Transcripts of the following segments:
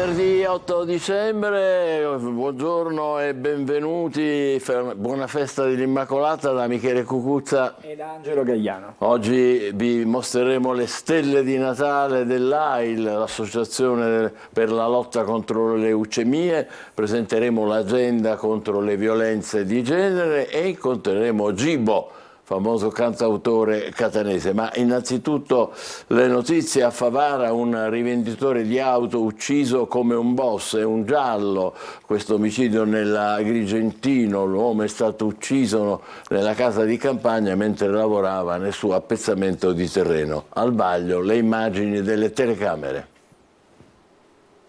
Venerdì 8 dicembre, buongiorno e benvenuti, buona festa dell'Immacolata da Michele Cucuzza e da Angelo Gagliano. Oggi vi mostreremo le stelle di Natale dell'AIL, l'Associazione per la lotta contro le leucemie, presenteremo l'agenda contro le violenze di genere e incontreremo Gibo, famoso cantautore catanese. Ma innanzitutto le notizie: a Favara un rivenditore di auto ucciso come un boss, è un giallo questo omicidio nell'Agrigentino. L'uomo è stato ucciso nella casa di campagna mentre lavorava nel suo appezzamento di terreno. Al vaglio le immagini delle telecamere.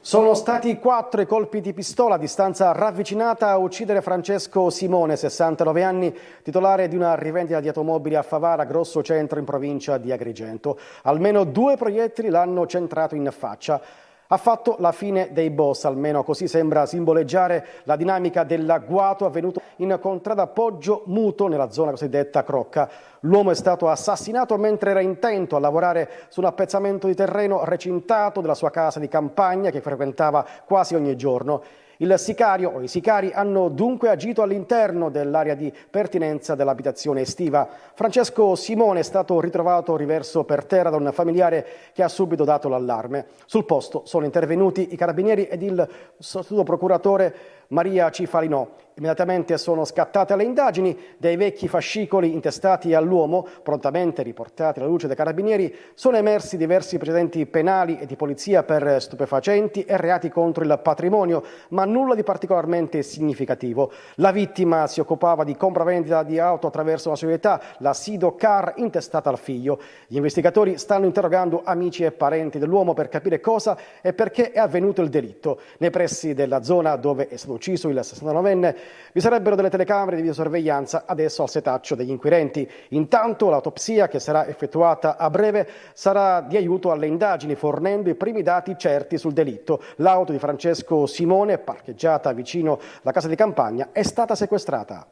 Sono stati 4 i colpi di pistola a distanza ravvicinata a uccidere Francesco Simone, 69 anni, titolare di una rivendita di automobili a Favara, grosso centro in provincia di Agrigento. Almeno 2 proiettili l'hanno centrato in faccia. Ha fatto la fine dei boss, almeno così sembra simboleggiare la dinamica dell'agguato avvenuto in contrada Poggio Muto, nella zona cosiddetta Crocca. L'uomo è stato assassinato mentre era intento a lavorare su un appezzamento di terreno recintato della sua casa di campagna che frequentava quasi ogni giorno. Il sicario o i sicari hanno dunque agito all'interno dell'area di pertinenza dell'abitazione estiva. Francesco Simone è stato ritrovato riverso per terra da un familiare che ha subito dato l'allarme. Sul posto sono intervenuti i carabinieri ed il sostituto procuratore Maria Cifalinò. Immediatamente sono scattate le indagini. Dei vecchi fascicoli intestati all'uomo, prontamente riportati alla luce dai carabinieri, sono emersi diversi precedenti penali e di polizia per stupefacenti e reati contro il patrimonio, ma nulla di particolarmente significativo. La vittima si occupava di compravendita di auto attraverso una società, la Sido Car, intestata al figlio. Gli investigatori stanno interrogando amici e parenti dell'uomo per capire cosa e perché è avvenuto il delitto. Nei pressi della zona dove è stato ucciso il 69enne vi sarebbero delle telecamere di videosorveglianza, adesso al setaccio degli inquirenti. Intanto l'autopsia, che sarà effettuata a breve, sarà di aiuto alle indagini, fornendo i primi dati certi sul delitto. L'auto di Francesco Simone, parcheggiata vicino alla casa di campagna, è stata sequestrata.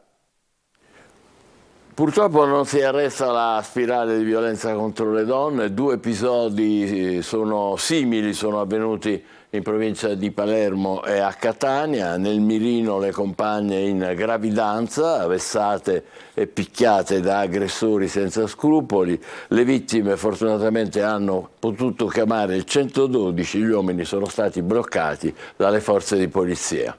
Purtroppo non si arresta la spirale di violenza contro le donne. 2 episodi simili sono avvenuti in provincia di Palermo e a Catania. Nel mirino le compagne in gravidanza, vessate e picchiate da aggressori senza scrupoli. Le vittime fortunatamente hanno potuto chiamare il 112, gli uomini sono stati bloccati dalle forze di polizia.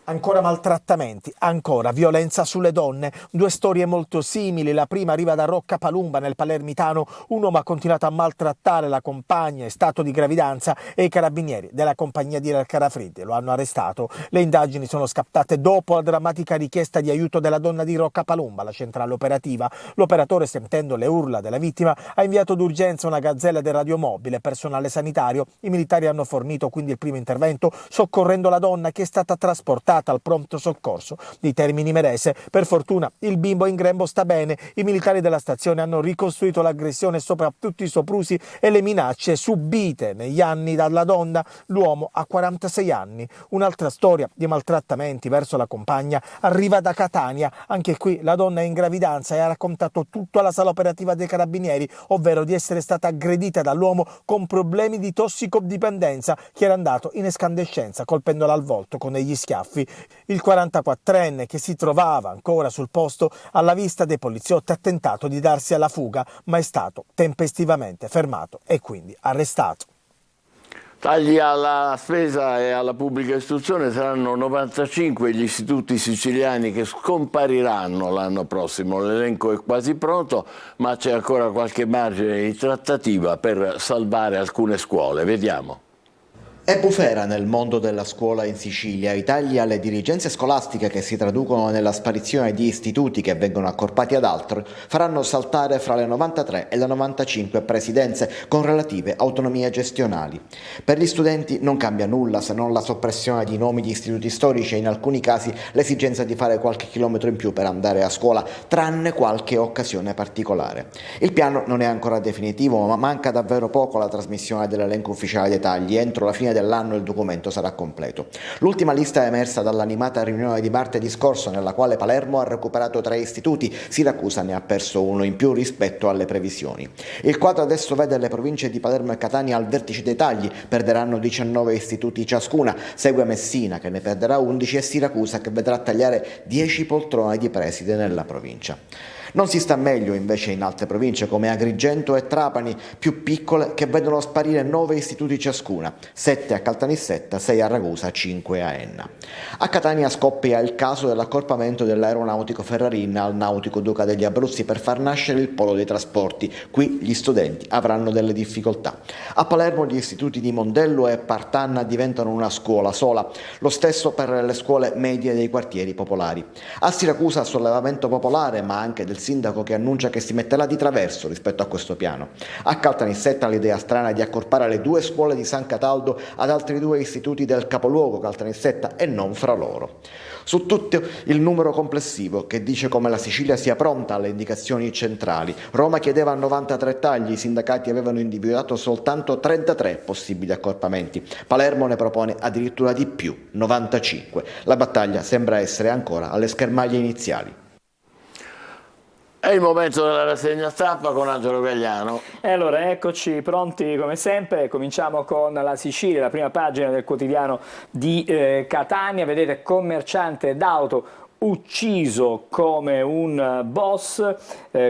Ancora maltrattamenti, ancora violenza sulle donne, 2 storie molto simili. La prima arriva da Rocca Palumba nel Palermitano. Un uomo ha continuato a maltrattare la compagna in stato di gravidanza e i carabinieri della compagnia di Carafreddi lo hanno arrestato. Le indagini sono scattate dopo la drammatica richiesta di aiuto della donna di Rocca Palumba, la centrale operativa. L'operatore, sentendo le urla della vittima, ha inviato d'urgenza una gazzella del radiomobile, personale sanitario. I militari hanno fornito quindi il primo intervento soccorrendo la donna, che è stata trasportata al pronto soccorso di Termini Merese. Per fortuna il bimbo in grembo sta bene. I militari della stazione hanno ricostruito l'aggressione, soprattutto i soprusi e le minacce subite negli anni dalla donna. L'uomo ha 46 anni. Un'altra storia di maltrattamenti verso la compagna arriva da Catania. Anche qui la donna è in gravidanza e ha raccontato tutto alla sala operativa dei carabinieri, ovvero di essere stata aggredita dall'uomo con problemi di tossicodipendenza, che era andato in escandescenza colpendola al volto con degli schiaffi. Il 44enne, che si trovava ancora sul posto alla vista dei poliziotti, ha tentato di darsi alla fuga, ma è stato tempestivamente fermato e quindi arrestato. Tagli alla spesa e alla pubblica istruzione: saranno 95 gli istituti siciliani che scompariranno l'anno prossimo. L'elenco è quasi pronto, ma c'è ancora qualche margine di trattativa per salvare alcune scuole. Vediamo. È bufera nel mondo della scuola in Sicilia. I tagli alle dirigenze scolastiche, che si traducono nella sparizione di istituti che vengono accorpati ad altri, faranno saltare fra le 93 e le 95 presidenze con relative autonomie gestionali. Per gli studenti non cambia nulla, se non la soppressione di nomi di istituti storici e in alcuni casi l'esigenza di fare qualche chilometro in più per andare a scuola, tranne qualche occasione particolare. Il piano non è ancora definitivo, ma manca davvero poco alla trasmissione dell'elenco ufficiale dei tagli. Entro la fine dell'anno il documento sarà completo. L'ultima lista è emersa dall'animata riunione di martedì scorso, nella quale Palermo ha recuperato 3 istituti, Siracusa ne ha perso uno in più rispetto alle previsioni. Il quadro adesso vede le province di Palermo e Catania al vertice dei tagli, perderanno 19 istituti ciascuna, segue Messina che ne perderà 11 e Siracusa che vedrà tagliare 10 poltrone di preside nella provincia. Non si sta meglio invece in altre province come Agrigento e Trapani, più piccole, che vedono sparire 9 istituti ciascuna, 7 a Caltanissetta, 6 a Ragusa, 5 a Enna. A Catania scoppia il caso dell'accorpamento dell'aeronautico Ferrarin al Nautico Duca degli Abruzzi per far nascere il polo dei trasporti. Qui gli studenti avranno delle difficoltà. A Palermo gli istituti di Mondello e Partanna diventano una scuola sola, lo stesso per le scuole medie dei quartieri popolari. A Siracusa sollevamento popolare, ma anche del sindaco che annuncia che si metterà di traverso rispetto a questo piano. A Caltanissetta l'idea strana di accorpare le 2 scuole di San Cataldo ad altri 2 istituti del capoluogo Caltanissetta e non fra loro. Su tutto il numero complessivo che dice come la Sicilia sia pronta alle indicazioni centrali. Roma chiedeva 93 tagli, i sindacati avevano individuato soltanto 33 possibili accorpamenti. Palermo ne propone addirittura di più, 95. La battaglia sembra essere ancora alle schermaglie iniziali. È il momento della rassegna stampa con Angelo Gagliano. E allora eccoci pronti come sempre, cominciamo con la Sicilia, la prima pagina del quotidiano di Catania. Vedete, commerciante d'auto ucciso come un boss,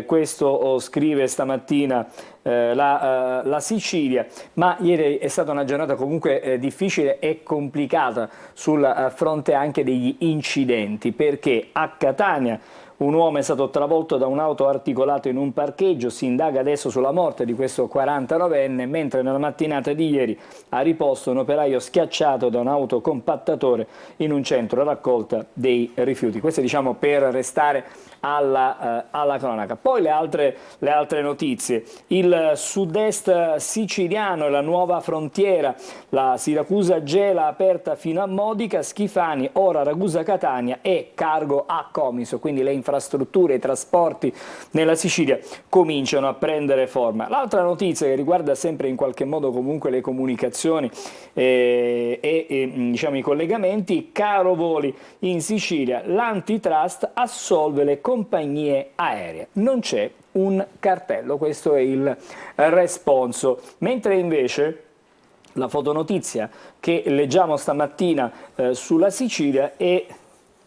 questo scrive stamattina la Sicilia, ma ieri è stata una giornata comunque difficile e complicata sul fronte anche degli incidenti, perché a Catania un uomo è stato travolto da un'auto articolato in un parcheggio, si indaga adesso sulla morte di questo 49enne, mentre nella mattinata di ieri ha riposto un operaio schiacciato da un autocompattatore in un centro raccolta dei rifiuti. Questo diciamo per restare alla cronaca. Poi le altre notizie, il sud-est siciliano e la nuova frontiera, la Siracusa-Gela aperta fino a Modica, Schifani, ora Ragusa-Catania e cargo a Comiso, quindi le infrastrutture, i trasporti nella Sicilia cominciano a prendere forma. L'altra notizia che riguarda sempre in qualche modo comunque le comunicazioni diciamo i collegamenti, caro voli in Sicilia, l'antitrust assolve le compagnie aeree, non c'è un cartello, questo è il responso, mentre invece la fotonotizia che leggiamo stamattina sulla Sicilia è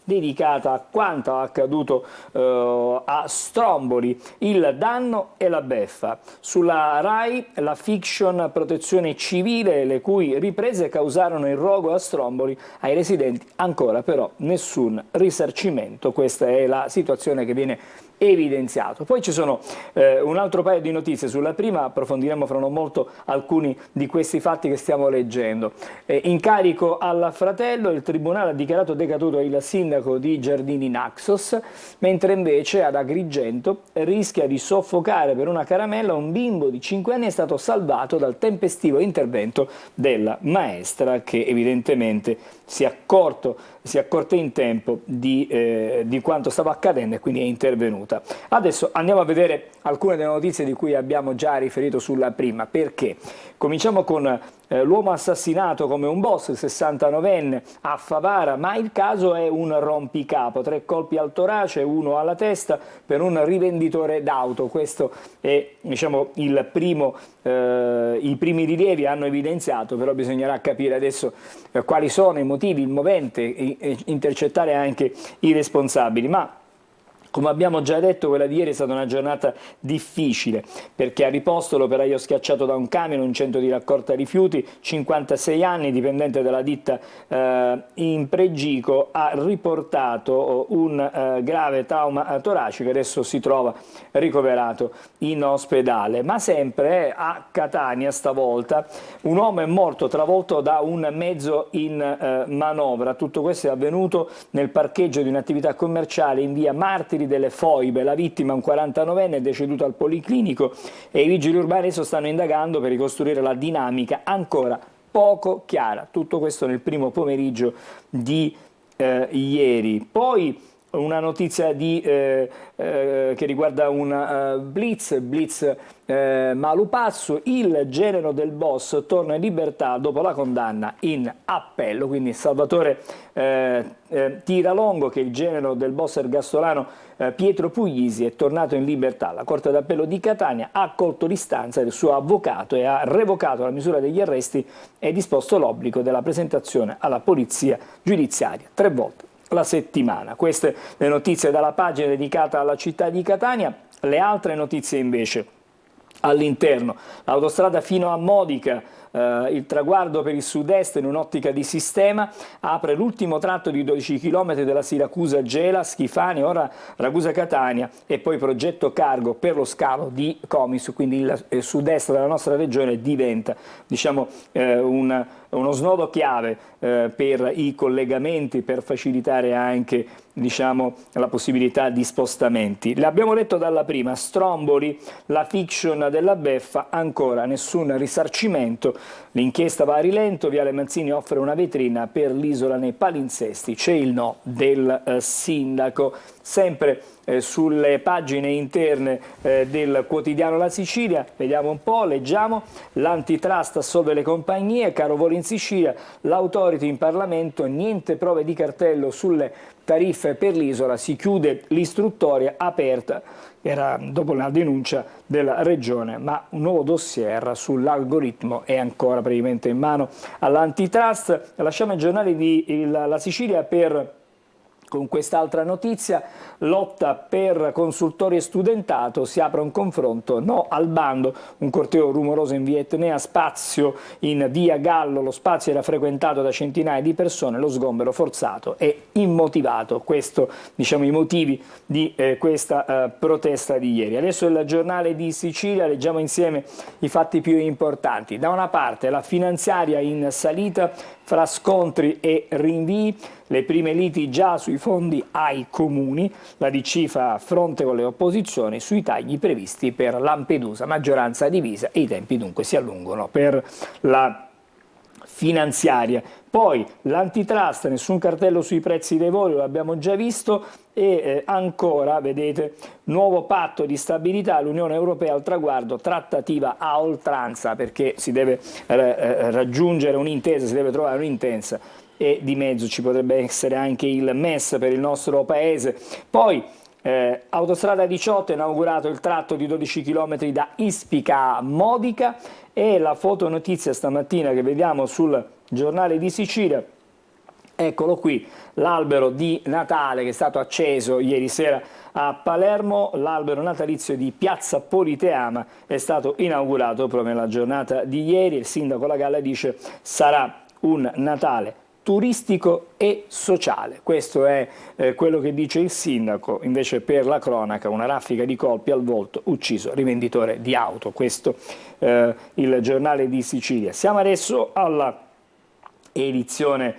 dedicata a quanto accaduto a Stromboli, il danno e la beffa. Sulla RAI la fiction Protezione Civile, le cui riprese causarono il rogo a Stromboli, ai residenti ancora però nessun risarcimento. Questa è la situazione che viene evidenziato. Poi ci sono un altro paio di notizie. Sulla prima approfondiremo fra non molto alcuni di questi fatti che stiamo leggendo. Incarico al fratello, il tribunale ha dichiarato decaduto il sindaco di Giardini Naxos, mentre invece ad Agrigento rischia di soffocare per una caramella un bimbo di 5 anni, è stato salvato dal tempestivo intervento della maestra che evidentemente si è accorta in tempo di quanto stava accadendo e quindi è intervenuta. Adesso andiamo a vedere alcune delle notizie di cui abbiamo già riferito sulla prima. Perché? Cominciamo con l'uomo assassinato come un boss, il 69enne a Favara, ma il caso è un rompicapo, 3 colpi al torace, 1 alla testa per un rivenditore d'auto. Questo è diciamo i primi rilievi hanno evidenziato, però bisognerà capire adesso quali sono i motivi, il movente, intercettare anche i responsabili. Ma come abbiamo già detto, quella di ieri è stata una giornata difficile, perché a riposto l'operaio schiacciato da un camion in un centro di raccolta rifiuti, 56 anni, dipendente della ditta in Pregico, ha riportato un grave trauma toracico, adesso si trova ricoverato in ospedale. Ma sempre a Catania stavolta un uomo è morto travolto da un mezzo in manovra. Tutto questo è avvenuto nel parcheggio di un'attività commerciale in via Martiri delle Foibe. La vittima, un 49enne, è deceduto al policlinico e i vigili urbani adesso stanno indagando per ricostruire la dinamica ancora poco chiara. Tutto questo nel primo pomeriggio di ieri. Poi una notizia che riguarda un blitz Malupazzo. Il genero del boss torna in libertà dopo la condanna in appello, quindi Salvatore Tiralongo, che è il genero del boss ergastolano Pietro Puglisi, è tornato in libertà. La Corte d'Appello di Catania ha accolto l'istanza del suo avvocato e ha revocato la misura degli arresti e disposto l'obbligo della presentazione alla polizia giudiziaria 3 volte la settimana. Queste le notizie dalla pagina dedicata alla città di Catania. Le altre notizie invece all'interno: l'autostrada fino a Modica, il traguardo per il sud-est in un'ottica di sistema, apre l'ultimo tratto di 12 km della Siracusa-Gela, Schifani, ora Ragusa-Catania, e poi progetto cargo per lo scalo di Comiso, quindi il sud-est della nostra regione diventa, diciamo, uno snodo chiave per i collegamenti, per facilitare anche, diciamo, la possibilità di spostamenti. L'abbiamo detto dalla prima: Stromboli, la fiction della beffa, ancora nessun risarcimento. L'inchiesta va a rilento, Viale Manzini offre una vetrina per l'isola nei palinsesti, c'è il no del sindaco. Sempre sulle pagine interne del quotidiano La Sicilia, vediamo un po', leggiamo: l'antitrust assolve le compagnie, caro voli in Sicilia, l'autority in Parlamento, niente prove di cartello sulle tariffe per l'isola, si chiude l'istruttoria aperta, era dopo la denuncia della regione, ma un nuovo dossier sull'algoritmo è ancora praticamente in mano all'antitrust. Lasciamo i giornali di La Sicilia con quest'altra notizia: lotta per consultori e studentato, si apre un confronto, no al bando, un corteo rumoroso in via Etnea, spazio in via Gallo, lo spazio era frequentato da centinaia di persone, lo sgombero forzato e immotivato. Questo, diciamo, i motivi di questa protesta di ieri. Adesso il giornale di Sicilia, leggiamo insieme i fatti più importanti. Da una parte la finanziaria in salita fra scontri e rinvii, le prime liti già sui fondi ai comuni, la DC fa fronte con le opposizioni sui tagli previsti per Lampedusa, maggioranza divisa e i tempi dunque si allungano per la finanziaria. Poi l'antitrust, nessun cartello sui prezzi dei voli, lo abbiamo già visto, e ancora, vedete, nuovo patto di stabilità, l'Unione Europea al traguardo, trattativa a oltranza, perché si deve raggiungere un'intesa, si deve trovare un'intesa, e di mezzo ci potrebbe essere anche il MES per il nostro paese. Poi Autostrada 18, inaugurato il tratto di 12 km da Ispica a Modica, e la fotonotizia stamattina che vediamo sul giornale di Sicilia, eccolo qui, l'albero di Natale che è stato acceso ieri sera a Palermo, l'albero natalizio di Piazza Politeama è stato inaugurato proprio nella giornata di ieri. Il sindaco La Galla dice: sarà un Natale turistico e sociale. Questo è quello che dice il sindaco. Invece, per la cronaca, una raffica di colpi al volto, ucciso rivenditore di auto. Questo il giornale di Sicilia. Siamo adesso alla edizione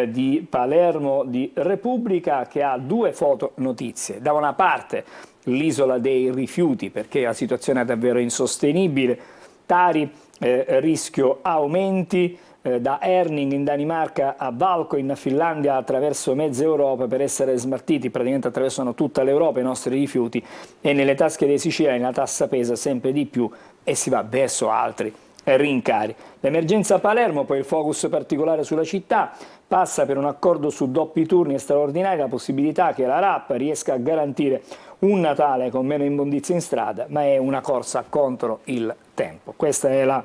di Palermo di Repubblica, che ha 2 fotonotizie. Da una parte l'isola dei rifiuti, perché la situazione è davvero insostenibile. Tari, rischio aumenti, da Erning in Danimarca a Valco in Finlandia, attraverso mezza Europa, per essere smaltiti. Praticamente attraversano tutta l'Europa i nostri rifiuti, e nelle tasche dei siciliani la tassa pesa sempre di più e si va verso altri rincari. L'emergenza Palermo, poi il focus particolare sulla città, passa per un accordo su doppi turni e straordinari, la possibilità che la RAP riesca a garantire un Natale con meno immondizia in strada, ma è una corsa contro il tempo. Questa è la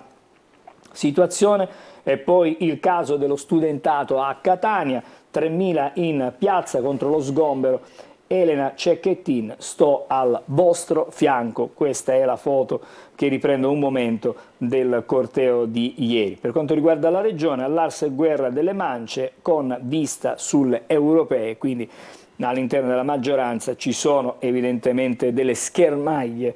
situazione. E poi il caso dello studentato a Catania, 3.000 in piazza contro lo sgombero. Elena Cecchettin, sto al vostro fianco. Questa è la foto che riprende un momento del corteo di ieri. Per quanto riguarda la regione, all'Ars guerra delle mance con vista sulle europee, quindi all'interno della maggioranza ci sono evidentemente delle schermaglie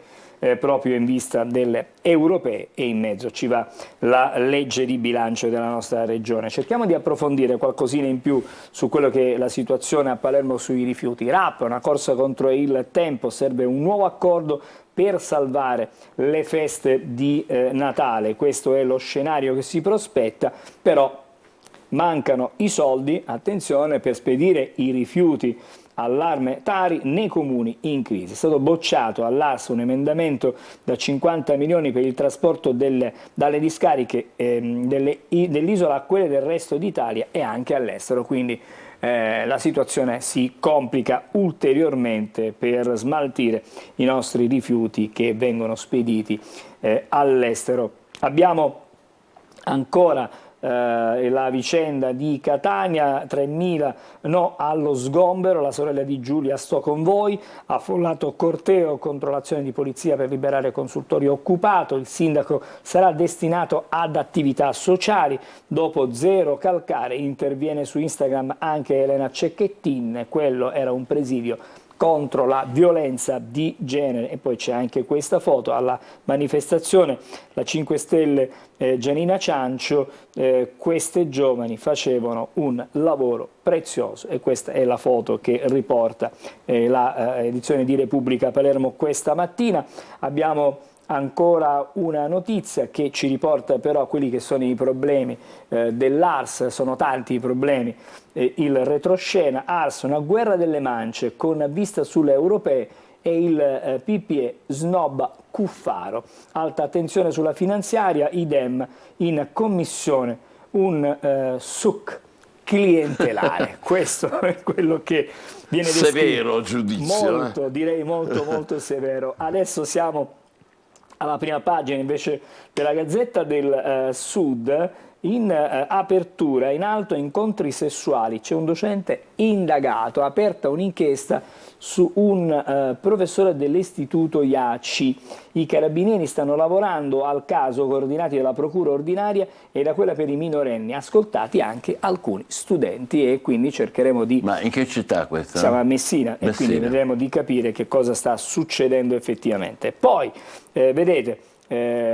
proprio in vista delle europee, e in mezzo ci va la legge di bilancio della nostra regione. Cerchiamo di approfondire qualcosina in più su quello che è la situazione a Palermo sui rifiuti. RAP, una corsa contro il tempo, serve un nuovo accordo per salvare le feste di Natale. Questo è lo scenario che si prospetta, però mancano i soldi, attenzione, per spedire i rifiuti allarme Tari nei comuni in crisi. È stato bocciato all'ARS un emendamento da 50 milioni per il trasporto dalle discariche dell'isola a quelle del resto d'Italia e anche all'estero, quindi la situazione si complica ulteriormente per smaltire i nostri rifiuti che vengono spediti all'estero. Abbiamo ancora la vicenda di Catania, 3.000 no allo sgombero, la sorella di Giulia sto con voi, ha affollato corteo contro l'azione di polizia per liberare consultorio occupato, il sindaco sarà destinato ad attività sociali, dopo Zero Calcare interviene su Instagram anche Elena Cecchettin, quello era un presidio contro la violenza di genere. E poi c'è anche questa foto alla manifestazione, la 5 Stelle Gianina Ciancio, queste giovani facevano un lavoro prezioso e questa è la foto che riporta la edizione di Repubblica Palermo questa mattina. Abbiamo ancora una notizia che ci riporta però a quelli che sono i problemi dell'ARS, sono tanti i problemi, il retroscena, ARS, una guerra delle mance con vista sulle europee e il PPE snobba Cuffaro, alta attenzione sulla finanziaria, idem in commissione un suc clientelare, questo è quello che viene descritto. Severo giudizio. Molto, direi molto severo. Adesso siamo alla prima pagina invece della Gazzetta del Sud, in apertura, in alto, incontri sessuali, c'è un docente indagato, aperta un'inchiesta su un professore dell'istituto IACI. I carabinieri stanno lavorando al caso, coordinati dalla procura ordinaria e da quella per i minorenni, ascoltati anche alcuni studenti e quindi cercheremo di... Ma in che città questa? Siamo a Messina e quindi vedremo di capire che cosa sta succedendo effettivamente. Poi, vedete,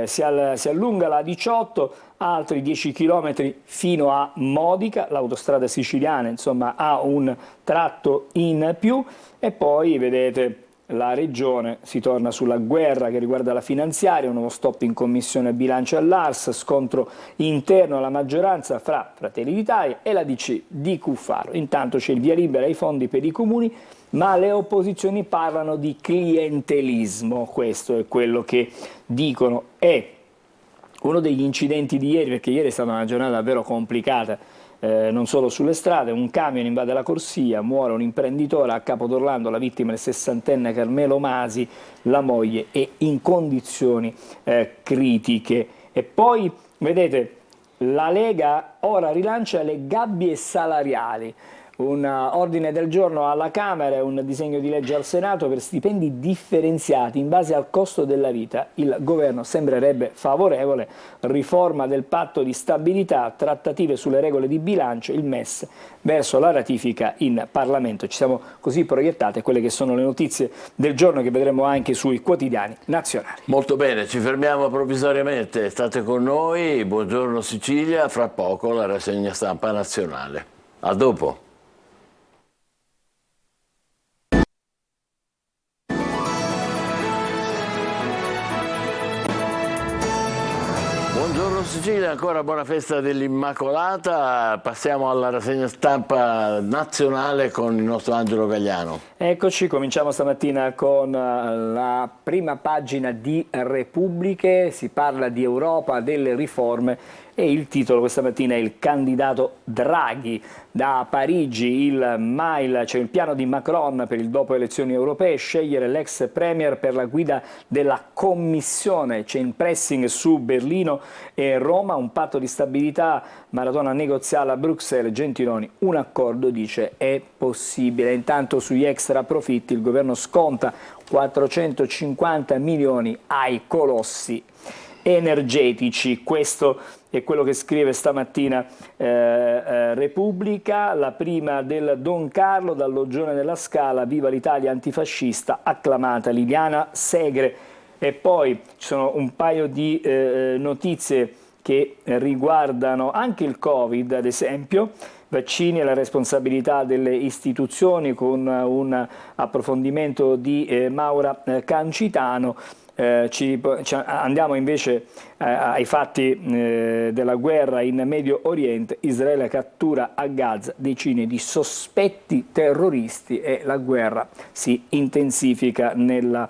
si allunga la 18, altri 10 km fino a Modica, l'autostrada siciliana insomma ha un tratto in più e poi vedete la regione, si torna sulla guerra che riguarda la finanziaria, un nuovo stop in commissione bilancio all'ARS, scontro interno alla maggioranza fra Fratelli d'Italia e la DC di Cuffaro. Intanto c'è il via libera ai fondi per i comuni, ma le opposizioni parlano di clientelismo, questo è quello che dicono. E uno degli incidenti di ieri, perché ieri è stata una giornata davvero complicata, non solo sulle strade, un camion invade la corsia, muore un imprenditore a Capodorlando, la vittima è il 60enne Carmelo Masi, la moglie è in condizioni critiche. E poi, vedete, la Lega ora rilancia le gabbie salariali. Un ordine del giorno alla Camera e un disegno di legge al Senato per stipendi differenziati in base al costo della vita. Il governo sembrerebbe favorevole, riforma del patto di stabilità, trattative sulle regole di bilancio, il MES verso la ratifica in Parlamento. Ci siamo così proiettate quelle che sono le notizie del giorno che vedremo anche sui quotidiani nazionali. Molto bene, ci fermiamo provvisoriamente, state con noi, buongiorno Sicilia, fra poco la rassegna stampa nazionale. A dopo. Buongiorno Sicilia, ancora buona festa dell'Immacolata, passiamo alla rassegna stampa nazionale con il nostro Angelo Gagliano. Eccoci, cominciamo stamattina con la prima pagina di Repubbliche, si parla di Europa, delle riforme e il titolo questa mattina è il candidato Draghi. Da Parigi c'è il piano di Macron per il dopo elezioni europee, scegliere l'ex premier per la guida della Commissione, c'è in pressing su Berlino e Roma, un patto di stabilità, maratona negoziale a Bruxelles, Gentiloni, un accordo dice è possibile. Intanto sugli extra profitti il governo sconta 450 milioni ai colossi energetici, questo è quello che scrive stamattina Repubblica, la prima del Don Carlo dal Loggione della Scala, viva l'Italia antifascista, acclamata Liliana Segre. E poi ci sono un paio di notizie che riguardano anche il Covid, ad esempio, vaccini e la responsabilità delle istituzioni con un approfondimento di Maura Cancitano. Andiamo invece ai fatti della guerra in Medio Oriente. Israele cattura a Gaza decine di sospetti terroristi e la guerra si intensifica nella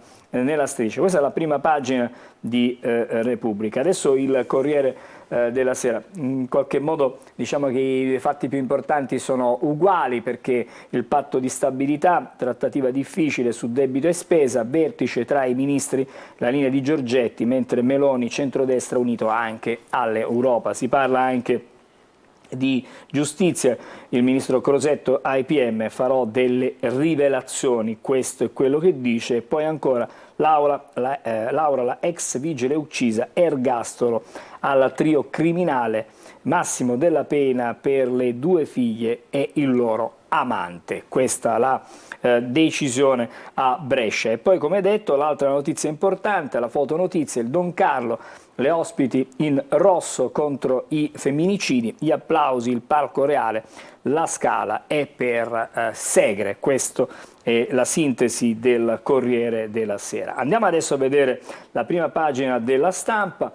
striscia. Questa è la prima pagina di Repubblica. Adesso il Corriere della Sera. In qualche modo diciamo che i fatti più importanti sono uguali, perché il patto di stabilità, trattativa difficile su debito e spesa, vertice tra i ministri, la linea di Giorgetti, mentre Meloni, centrodestra unito anche all'Europa. Si parla anche di giustizia, il ministro Crosetto ai PM: farò delle rivelazioni, questo è quello che dice. E poi ancora Laura, la ex vigile uccisa, ergastolo al trio criminale, massimo della pena per le 2 figlie e il loro amante. Questa la decisione a Brescia. E poi, come detto, l'altra notizia importante, la fotonotizia, il Don Carlo, le ospiti in rosso contro i femminicidi, gli applausi, il palco reale, la Scala è per Segre. Questo è la sintesi del Corriere della Sera. Andiamo adesso a vedere la prima pagina della Stampa,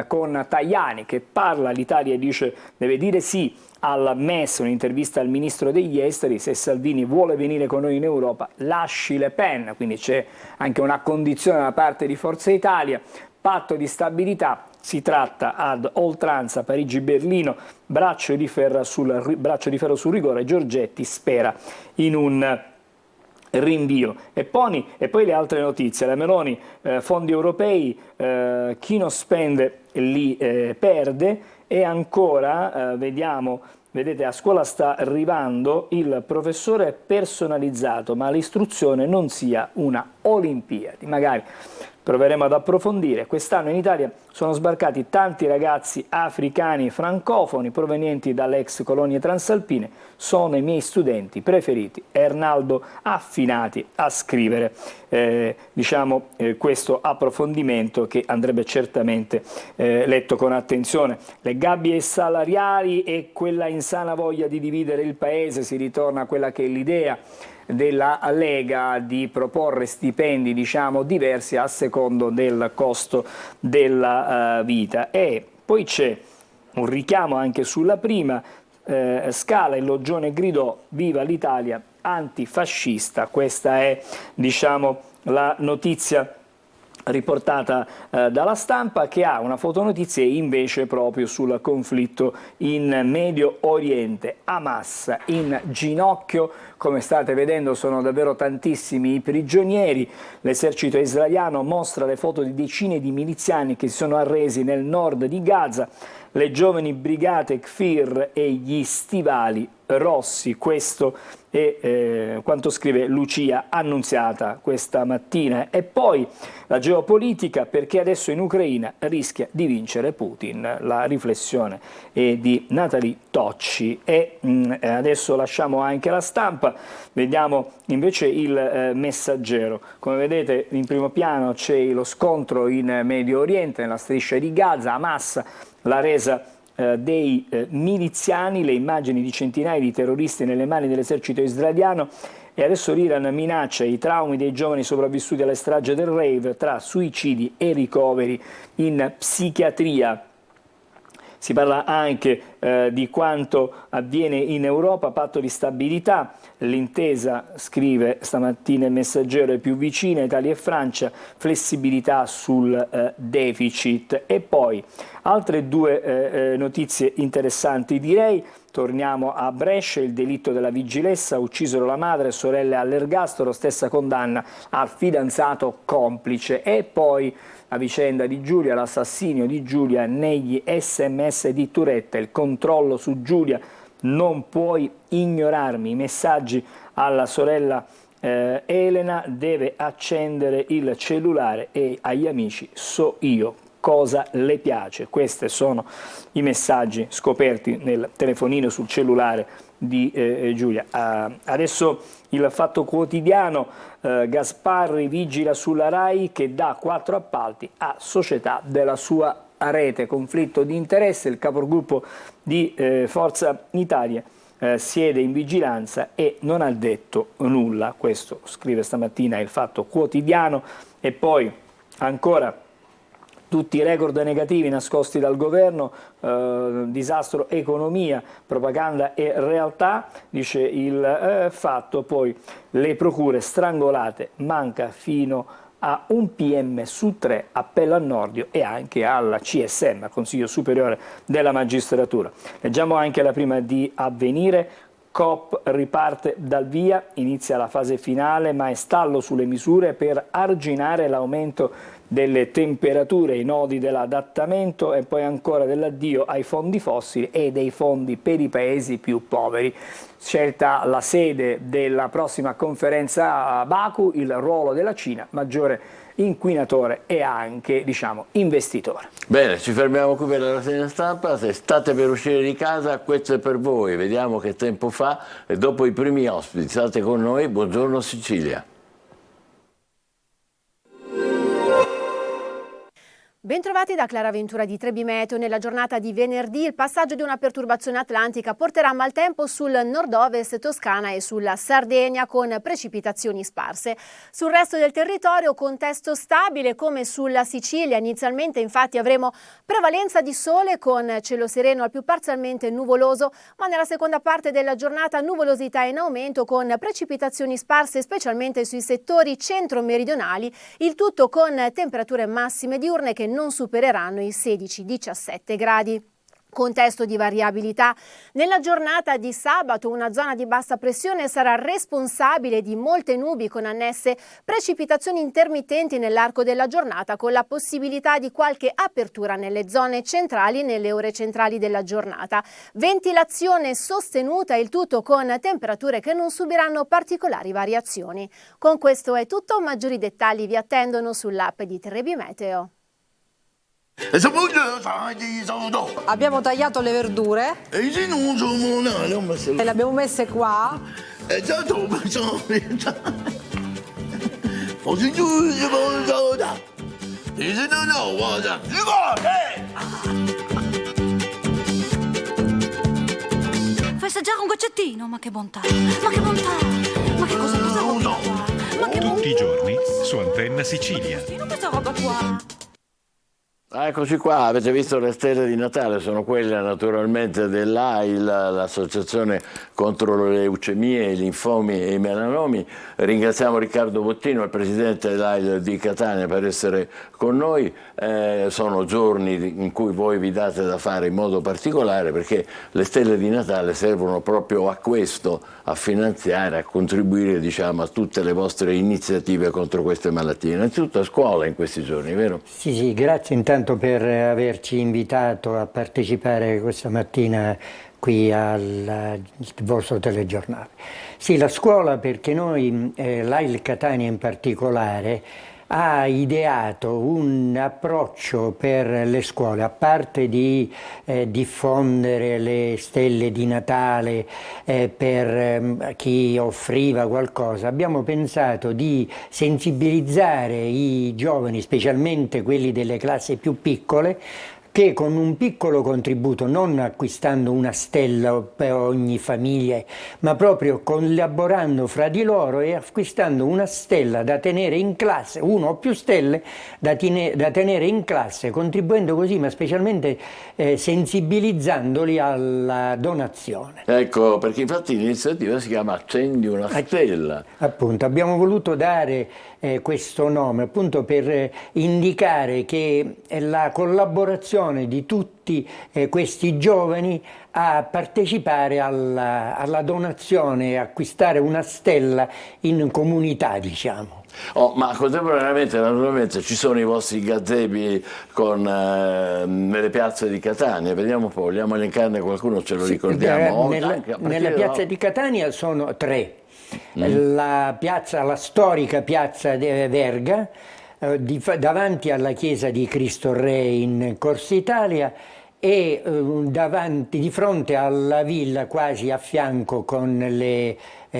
con Tajani che parla. L'Italia dice deve dire sì al MES, un'intervista al ministro degli esteri: se Salvini vuole venire con noi in Europa lasci Le Pen, quindi c'è anche una condizione da parte di Forza Italia. Patto di stabilità, si tratta ad oltranza, Parigi-Berlino, braccio di ferro sul rigore. Giorgetti spera in un rinvio. E poi le altre notizie, la Meloni, fondi europei, chi non spende li perde. E ancora vediamo, vedete, a scuola sta arrivando il professore personalizzato, ma l'istruzione non sia una Olimpiadi. Magari proveremo ad approfondire. Quest'anno in Italia sono sbarcati tanti ragazzi africani francofoni provenienti dalle ex colonie transalpine. Sono i miei studenti preferiti. Ernaldo Affinati a scrivere questo approfondimento, che andrebbe certamente letto con attenzione. Le gabbie salariali e quella insana voglia di dividere il paese, si ritorna a quella che è l'idea della Lega di proporre stipendi diversi a secondo del costo della vita. E poi c'è un richiamo anche sulla prima, Scala, il Loggione gridò viva l'Italia antifascista. Questa è la notizia riportata dalla Stampa, che ha una fotonotizia invece proprio sul conflitto in Medio Oriente. Hamas in ginocchio, come state vedendo sono davvero tantissimi i prigionieri. L'esercito israeliano mostra le foto di decine di miliziani che si sono arresi nel nord di Gaza, le giovani brigate Kfir e gli stivali rossi. Questo è quanto scrive Lucia Annunziata questa mattina. E poi la geopolitica, perché adesso in Ucraina rischia di vincere Putin. La riflessione è di Natalie Tocci. E adesso lasciamo anche la Stampa, vediamo invece il Messaggero. Come vedete in primo piano c'è lo scontro in Medio Oriente, nella striscia di Gaza. Hamas, la resa dei miliziani, le immagini di centinaia di terroristi nelle mani dell'esercito israeliano. E adesso l'Iran minaccia i traumi dei giovani sopravvissuti alle strage del rave, tra suicidi e ricoveri in psichiatria. Si parla anche di quanto avviene in Europa, patto di stabilità, l'intesa, scrive stamattina il Messaggero, è più vicina, Italia e Francia, flessibilità sul deficit. E poi altre due notizie interessanti direi. Torniamo a Brescia, il delitto della vigilessa, uccisero la madre, sorelle all'ergastolo, stessa condanna al fidanzato complice. E poi la vicenda di Giulia, l'assassinio di Giulia negli SMS di Turetta, il controllo su Giulia, non puoi ignorarmi, i messaggi alla sorella Elena, deve accendere il cellulare e agli amici so io cosa le piace. Questi sono i messaggi scoperti nel telefonino sul cellulare di Giulia. Adesso il Fatto Quotidiano, Gasparri vigila sulla RAI che dà 4 appalti a società della sua rete, conflitto di interesse. Il capogruppo di Forza Italia siede in vigilanza e non ha detto nulla. Questo scrive stamattina il Fatto Quotidiano. E poi ancora tutti i record negativi nascosti dal governo, disastro economia, propaganda e realtà, dice il Fatto. Poi le procure strangolate, manca fino a un PM su 3, appello al Nordio e anche alla CSM, al Consiglio Superiore della Magistratura. Leggiamo anche la prima di Avvenire. COP riparte dal via, inizia la fase finale ma è stallo sulle misure per arginare l'aumento delle temperature, i nodi dell'adattamento e poi ancora dell'addio ai fondi fossili e dei fondi per i paesi più poveri. Scelta la sede della prossima conferenza a Baku, il ruolo della Cina, maggiore inquinatore e anche, diciamo, investitore. Bene, ci fermiamo qui per la rassegna stampa. Se state per uscire di casa, questo è per voi. Vediamo che tempo fa e dopo i primi ospiti. State con noi. Buongiorno Sicilia. Bentrovati da Clara Ventura di Trebi Meteo. Nella giornata di venerdì il passaggio di una perturbazione atlantica porterà maltempo sul nord-ovest Toscana e sulla Sardegna con precipitazioni sparse. Sul resto del territorio contesto stabile come sulla Sicilia. Inizialmente infatti avremo prevalenza di sole con cielo sereno al più parzialmente nuvoloso, ma nella seconda parte della giornata nuvolosità in aumento con precipitazioni sparse specialmente sui settori centro-meridionali, il tutto con temperature massime diurne che non supereranno i 16-17 gradi. Contesto di variabilità. Nella giornata di sabato una zona di bassa pressione sarà responsabile di molte nubi con annesse precipitazioni intermittenti nell'arco della giornata, con la possibilità di qualche apertura nelle zone centrali nelle ore centrali della giornata. Ventilazione sostenuta, il tutto con temperature che non subiranno particolari variazioni. Con questo è tutto, maggiori dettagli vi attendono sull'app di Trebi Meteo. Abbiamo tagliato le verdure e le abbiamo messe qua. Festeggiare un goccettino, ma che bontà, ma che bontà, ma che cosa qua? Ma che tutti i giorni su Antenna Sicilia. Questa roba qua. Eccoci qua, avete visto le stelle di Natale, sono quelle naturalmente dell'AIL, l'associazione contro le leucemie, i linfomi e i melanomi. Ringraziamo Riccardo Bottino, il presidente dell'AIL di Catania, per essere con noi. Sono giorni in cui voi vi date da fare in modo particolare, perché le stelle di Natale servono proprio a questo, a finanziare, a contribuire, diciamo, a tutte le vostre iniziative contro queste malattie. Innanzitutto a scuola in questi giorni, vero? Sì, grazie intanto per averci invitato a partecipare questa mattina qui al vostro telegiornale. Sì, la scuola, perché noi, l'AIL Catania in particolare, ha ideato un approccio per le scuole, a parte di diffondere le stelle di Natale per chi offriva qualcosa. Abbiamo pensato di sensibilizzare i giovani, specialmente quelli delle classi più piccole, che con un piccolo contributo, non acquistando una stella per ogni famiglia, ma proprio collaborando fra di loro e acquistando una stella da tenere in classe, uno o più stelle da tenere in classe, contribuendo così, ma specialmente sensibilizzandoli alla donazione. Ecco, perché infatti l'iniziativa si chiama Accendi una stella. Appunto, abbiamo voluto dare questo nome appunto per indicare che la collaborazione di tutti questi giovani a partecipare alla donazione e acquistare una stella in comunità, diciamo. Ma contemporaneamente naturalmente ci sono i vostri gazebi nelle piazze di Catania. Vediamo un po', vogliamo elencarne qualcuno, ce lo ricordiamo? Nella piazza di Catania sono 3. La storica piazza Verga, davanti alla chiesa di Cristo Re in Corso Italia, e di fronte alla villa, quasi a fianco con le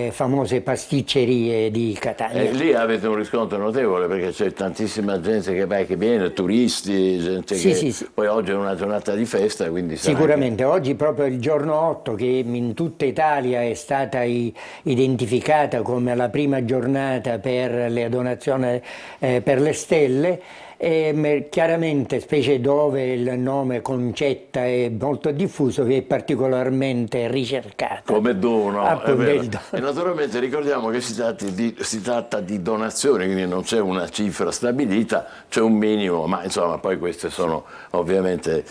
famose pasticcerie di Catania. Lì avete un riscontro notevole perché c'è tantissima gente che va e che viene, turisti, gente che poi oggi è una giornata di festa, quindi sicuramente oggi proprio il giorno 8 che in tutta Italia è stata identificata come la prima giornata per la donazione per le stelle. Chiaramente, specie dove il nome Concetta è molto diffuso, che è particolarmente ricercato. Come dono, è vero. Dono. E naturalmente ricordiamo che si tratta di donazioni, quindi non c'è una cifra stabilita, c'è un minimo, ma insomma poi queste sono ovviamente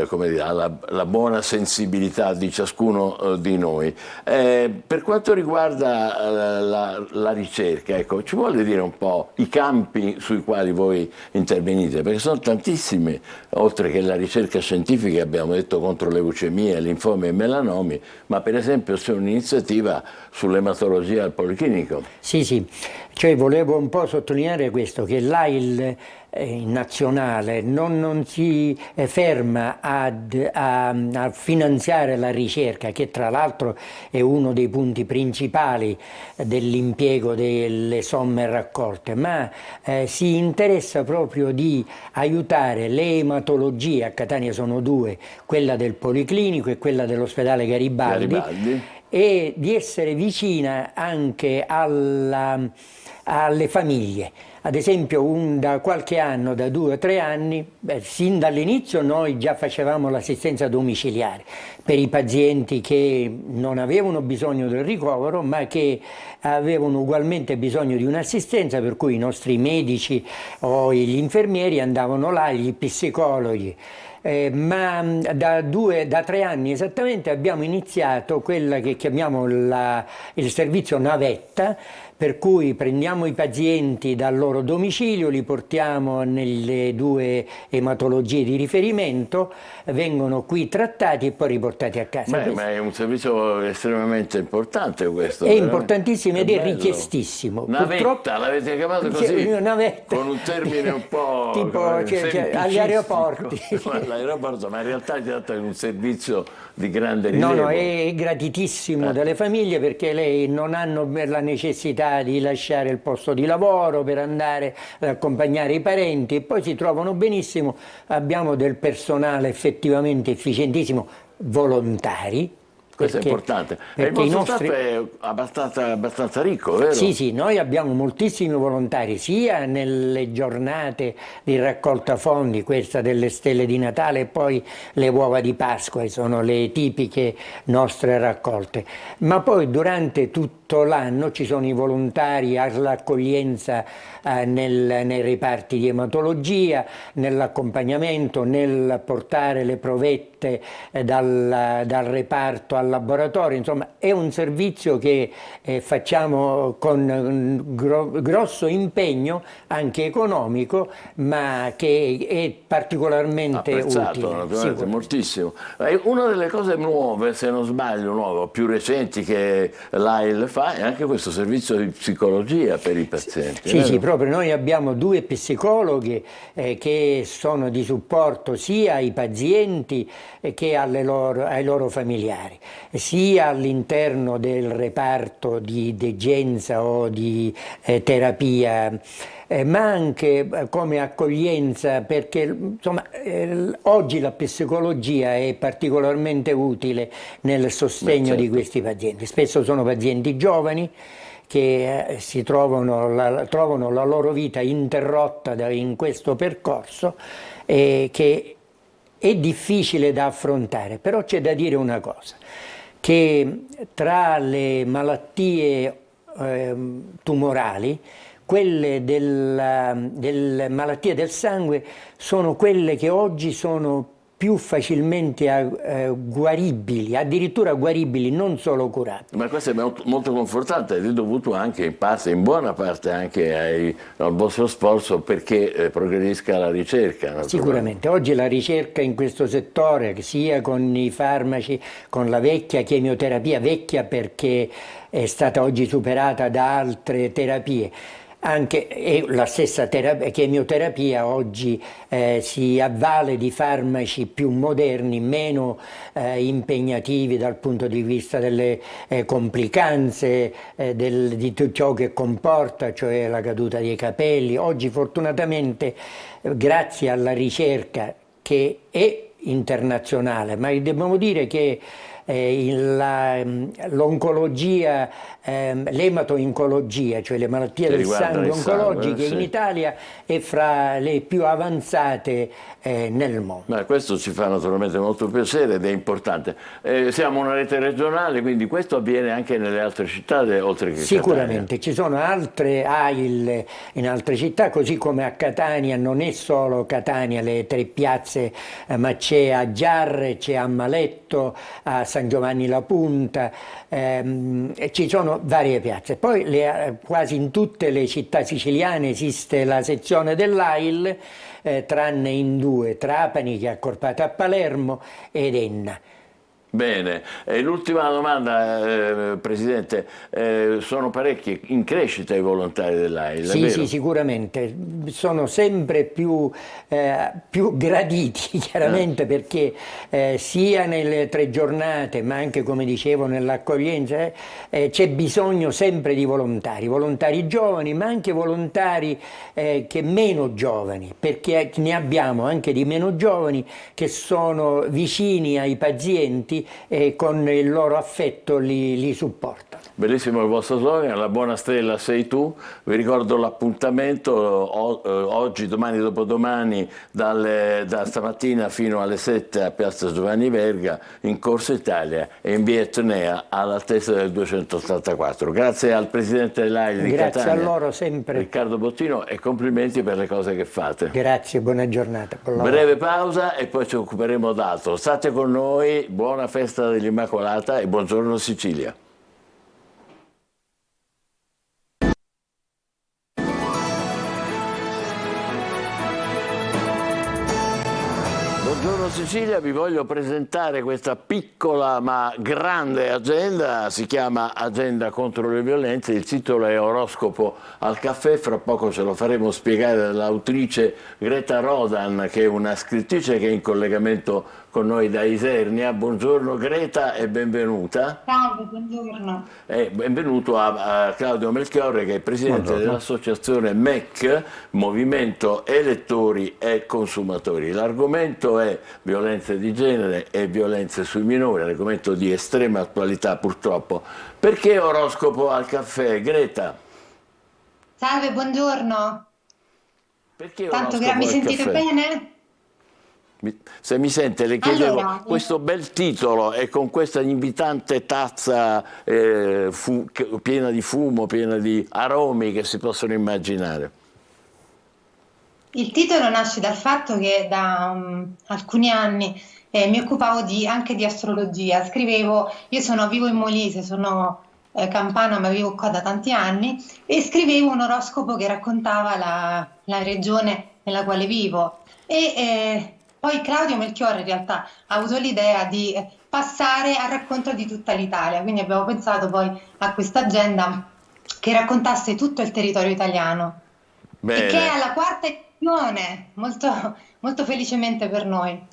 come dire, la buona sensibilità di ciascuno di noi. Per quanto riguarda la ricerca, ecco, ci vuole dire un po' i campi sui quali voi intervenite, perché sono tantissimi, oltre che la ricerca scientifica, abbiamo detto contro leucemie, linfomi e melanomi, ma per esempio c'è un'iniziativa sull'ematologia al Policlinico. Sì, cioè volevo un po' sottolineare questo, che l'AIL nazionale non si ferma a finanziare la ricerca, che tra l'altro è uno dei punti principali dell'impiego delle somme raccolte, ma si interessa proprio di aiutare le ematologie, a Catania sono due, quella del Policlinico e quella dell'ospedale Garibaldi. E di essere vicina anche alle famiglie. Ad esempio da qualche anno, da 2 o 3 anni, sin dall'inizio noi già facevamo l'assistenza domiciliare per i pazienti che non avevano bisogno del ricovero ma che avevano ugualmente bisogno di un'assistenza, per cui i nostri medici o gli infermieri andavano là, gli psicologi. Ma da 3 anni esattamente abbiamo iniziato quella che chiamiamo il servizio navetta, per cui prendiamo i pazienti dal loro domicilio, li portiamo nelle 2 ematologie di riferimento, vengono qui trattati e poi riportati a casa. Ma è un servizio estremamente importante questo. È importantissimo ed è richiestissimo. Navetta, l'avete chiamato così? Navetta. Con un termine un po' tipo agli aeroporti. L'aeroporto, ma in realtà si tratta di un servizio di grande rilievo. No, è gratitissimo dalle famiglie, perché lei non hanno la necessità di lasciare il posto di lavoro per andare ad accompagnare i parenti e poi si trovano benissimo. Abbiamo del personale effettivamente efficientissimo, volontari. Questo è importante. E il vostro staff è abbastanza ricco, vero? Sì, noi abbiamo moltissimi volontari, sia nelle giornate di raccolta fondi, questa delle stelle di Natale e poi le uova di Pasqua, sono le tipiche nostre raccolte, ma poi durante tutto l'anno ci sono i volontari all'accoglienza nei reparti di ematologia, nell'accompagnamento, nel portare le provette dal reparto al laboratorio. Insomma, è un servizio che facciamo con grosso impegno anche economico, ma che è particolarmente apprezzato, utile. Naturalmente, moltissimo. Una delle cose nuove, se non sbaglio, più recenti che l'AIL fa è anche questo servizio di psicologia per i pazienti. Sì, proprio noi abbiamo 2 psicologhe che sono di supporto sia ai pazienti che ai loro familiari, sia all'interno del reparto di degenza o di terapia, ma anche come accoglienza, perché insomma, oggi la psicologia è particolarmente utile nel sostegno di questi pazienti. Spesso sono pazienti giovani che trovano la loro vita interrotta in questo percorso, che è difficile da affrontare. Però c'è da dire una cosa, che tra le malattie tumorali, quelle delle malattie del sangue sono quelle che oggi sono più facilmente guaribili, addirittura guaribili, non solo curabili. Ma questo è molto confortante ed è dovuto anche in buona parte anche al vostro sforzo perché progredisca la ricerca. Sicuramente, oggi la ricerca in questo settore, sia con i farmaci, con la vecchia chemioterapia, vecchia perché è stata oggi superata da altre terapie, e la stessa chemioterapia oggi si avvale di farmaci più moderni, meno impegnativi dal punto di vista delle complicanze, di tutto ciò che comporta, cioè la caduta dei capelli. Oggi fortunatamente, grazie alla ricerca che è internazionale, ma dobbiamo dire che l'oncologia, l'ematoincologia, cioè le malattie del sangue oncologiche in Italia è fra le più avanzate nel mondo. Ma questo ci fa naturalmente molto piacere ed è importante. Siamo una rete regionale, quindi questo avviene anche nelle altre città, oltre che Sicuramente, Catania. ci sono altre AIL in altre città, così come a Catania non è solo Catania, le 3 piazze, ma c'è a Giarre, c'è a Maletto, a San Giovanni La Punta, ci sono varie piazze. Poi quasi in tutte le città siciliane esiste la sezione dell'AIL, tranne in 2, Trapani che è accorpata a Palermo ed Enna. Bene, l'ultima domanda, Presidente, sono parecchi in crescita i volontari dell'AIL, Sì, vero? sì, sicuramente, sono sempre più graditi chiaramente perché sia nelle 3 giornate ma anche come dicevo nell'accoglienza c'è bisogno sempre di volontari giovani ma anche volontari che meno giovani, perché ne abbiamo anche di meno giovani che sono vicini ai pazienti e con il loro affetto li supporta. Bellissimo il vostro slogan, la buona stella sei tu. Vi ricordo l'appuntamento oggi, domani, dopodomani, da stamattina fino alle 7 a Piazza Giovanni Verga, in Corso Italia e in via Etnea all'altezza del 284. Grazie al Presidente dell'AIL di Catania. Grazie a loro sempre. Riccardo Bottino, e complimenti per le cose che fate. Grazie, buona giornata. Breve pausa e poi ci occuperemo d'altro. State con noi, buona festa dell'Immacolata e buongiorno Sicilia. Buongiorno Sicilia, vi voglio presentare questa piccola ma grande agenda, si chiama Agenda contro le violenze, il titolo è Oroscopo al caffè, fra poco ce lo faremo spiegare dall'autrice Greta Rodan, che è una scrittrice che è in collegamento con noi da Isernia. Buongiorno Greta e benvenuta. Salve, buongiorno. Benvenuto a Claudio Melchiorre, che è presidente dell'associazione MEC, Movimento Elettori e Consumatori. L'argomento è violenze di genere e violenze sui minori, argomento di estrema attualità purtroppo. Perché oroscopo al caffè, Greta? Salve, buongiorno. Perché tanto oroscopo mi al sentite caffè? bene? Se mi sente, le chiedevo Allora, questo bel titolo e con questa invitante tazza piena di fumo, piena di aromi che si possono immaginare. Il titolo nasce dal fatto che da alcuni anni mi occupavo anche di astrologia. Io vivo in Molise, sono campana ma vivo qua da tanti anni e scrivevo un oroscopo che raccontava la regione nella quale vivo. Poi Claudio Melchiorre in realtà ha avuto l'idea di passare al racconto di tutta l'Italia, quindi abbiamo pensato poi a questa agenda che raccontasse tutto il territorio italiano. Bene. E che è alla 4ª edizione, molto, molto felicemente per noi.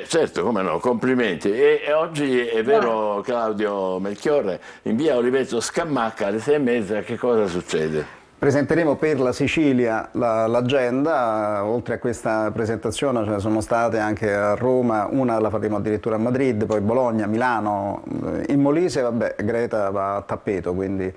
Certo, come no, complimenti. E oggi è vero, Claudio Melchiorre, in via Oliveto Scamacca alle 6:30, che cosa succede? Presenteremo per la Sicilia l'agenda, oltre a questa presentazione ce ne sono state anche a Roma, una la faremo addirittura a Madrid, poi Bologna, Milano, in Molise, vabbè, Greta va a tappeto, quindi